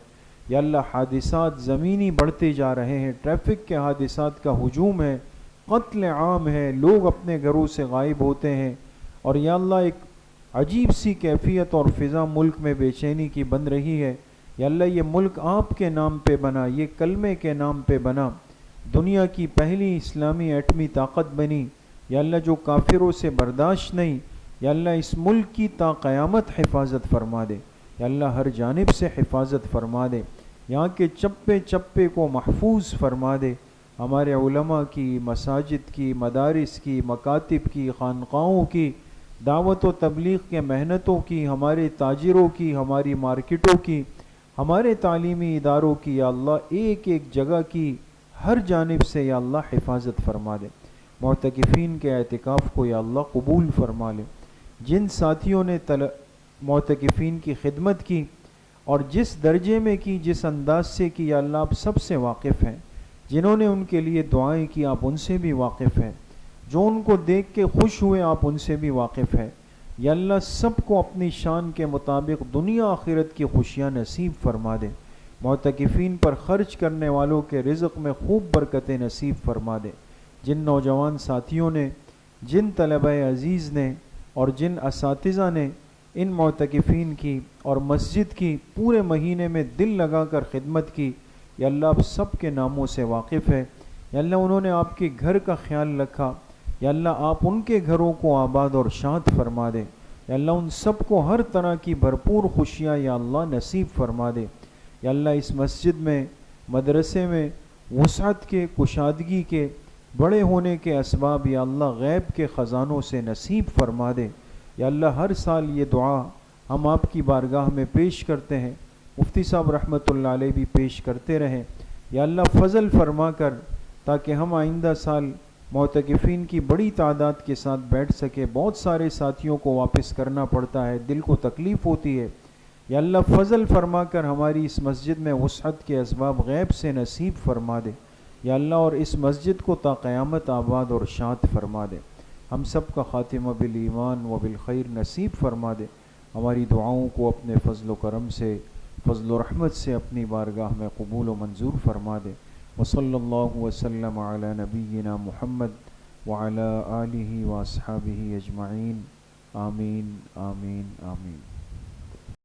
یا اللہ حادثات زمینی بڑھتے جا رہے ہیں، ٹریفک کے حادثات کا ہجوم ہے، قتل عام ہے، لوگ اپنے گھروں سے غائب ہوتے ہیں، اور یا اللہ ایک عجیب سی کیفیت اور فضا ملک میں بے چینی کی بن رہی ہے۔ یا اللہ یہ ملک آپ کے نام پہ بنا، یہ کلمے کے نام پہ بنا، دنیا کی پہلی اسلامی ایٹمی طاقت بنی، یا اللہ جو کافروں سے برداشت نہیں، یا اللہ اس ملک کی تا قیامت حفاظت فرما دے، یا اللہ ہر جانب سے حفاظت فرما دے، یہاں کے چپے چپے کو محفوظ فرما دے، ہمارے علماء کی، مساجد کی، مدارس کی، مکاتب کی، خانقاہوں کی، دعوت و تبلیغ کے محنتوں کی، ہمارے تاجروں کی، ہماری مارکیٹوں کی، ہمارے تعلیمی اداروں کی، یا اللہ ایک ایک جگہ کی ہر جانب سے یا اللہ حفاظت فرما دے، معتکفین کے اعتکاف کو یا اللہ قبول فرما لے، جن ساتھیوں نے معتکفین کی خدمت کی اور جس درجے میں کی، جس انداز سے کی، یا اللہ آپ سب سے واقف ہیں، جنہوں نے ان کے لیے دعائیں کی آپ ان سے بھی واقف ہیں، جو ان کو دیکھ کے خوش ہوئے آپ ان سے بھی واقف ہیں، یا اللہ سب کو اپنی شان کے مطابق دنیا آخرت کی خوشیاں نصیب فرما دے، معتکفین پر خرچ کرنے والوں کے رزق میں خوب برکتیں نصیب فرما دے، جن نوجوان ساتھیوں نے، جن طلبہ عزیز نے اور جن اساتذہ نے ان معتکفین کی اور مسجد کی پورے مہینے میں دل لگا کر خدمت کی، یا اللہ آپ سب کے ناموں سے واقف ہے، یا اللہ انہوں نے آپ کے گھر کا خیال رکھا، یا اللہ آپ ان کے گھروں کو آباد اور شاد فرما دے، یا اللہ ان سب کو ہر طرح کی بھرپور خوشیاں یا اللہ نصیب فرما دے، یا اللہ اس مسجد میں، مدرسے میں وسعت کے، کشادگی کے، بڑے ہونے کے اسباب یا اللہ غیب کے خزانوں سے نصیب فرما دے، یا اللہ ہر سال یہ دعا ہم آپ کی بارگاہ میں پیش کرتے ہیں، مفتی صاحب رحمۃ اللہ علیہ بھی پیش کرتے رہیں، یا اللہ فضل فرما کر تاکہ ہم آئندہ سال معتکفین کی بڑی تعداد کے ساتھ بیٹھ سکے، بہت سارے ساتھیوں کو واپس کرنا پڑتا ہے، دل کو تکلیف ہوتی ہے، یا اللہ فضل فرما کر ہماری اس مسجد میں وسعت کے اسباب غیب سے نصیب فرما دے، یا اللہ اور اس مسجد کو تا قیامت آباد اور شاد فرما دے، ہم سب کا خاتمہ بالایمان و بالخیر نصیب فرما دے، ہماری دعاؤں کو اپنے فضل و کرم سے، فضل و رحمت سے اپنی بارگاہ میں قبول و منظور فرما دے، وصلی اللہ وسلم علی نبینا محمد وعلی آلہ واصحابہ اجمعین، آمین آمین آمین۔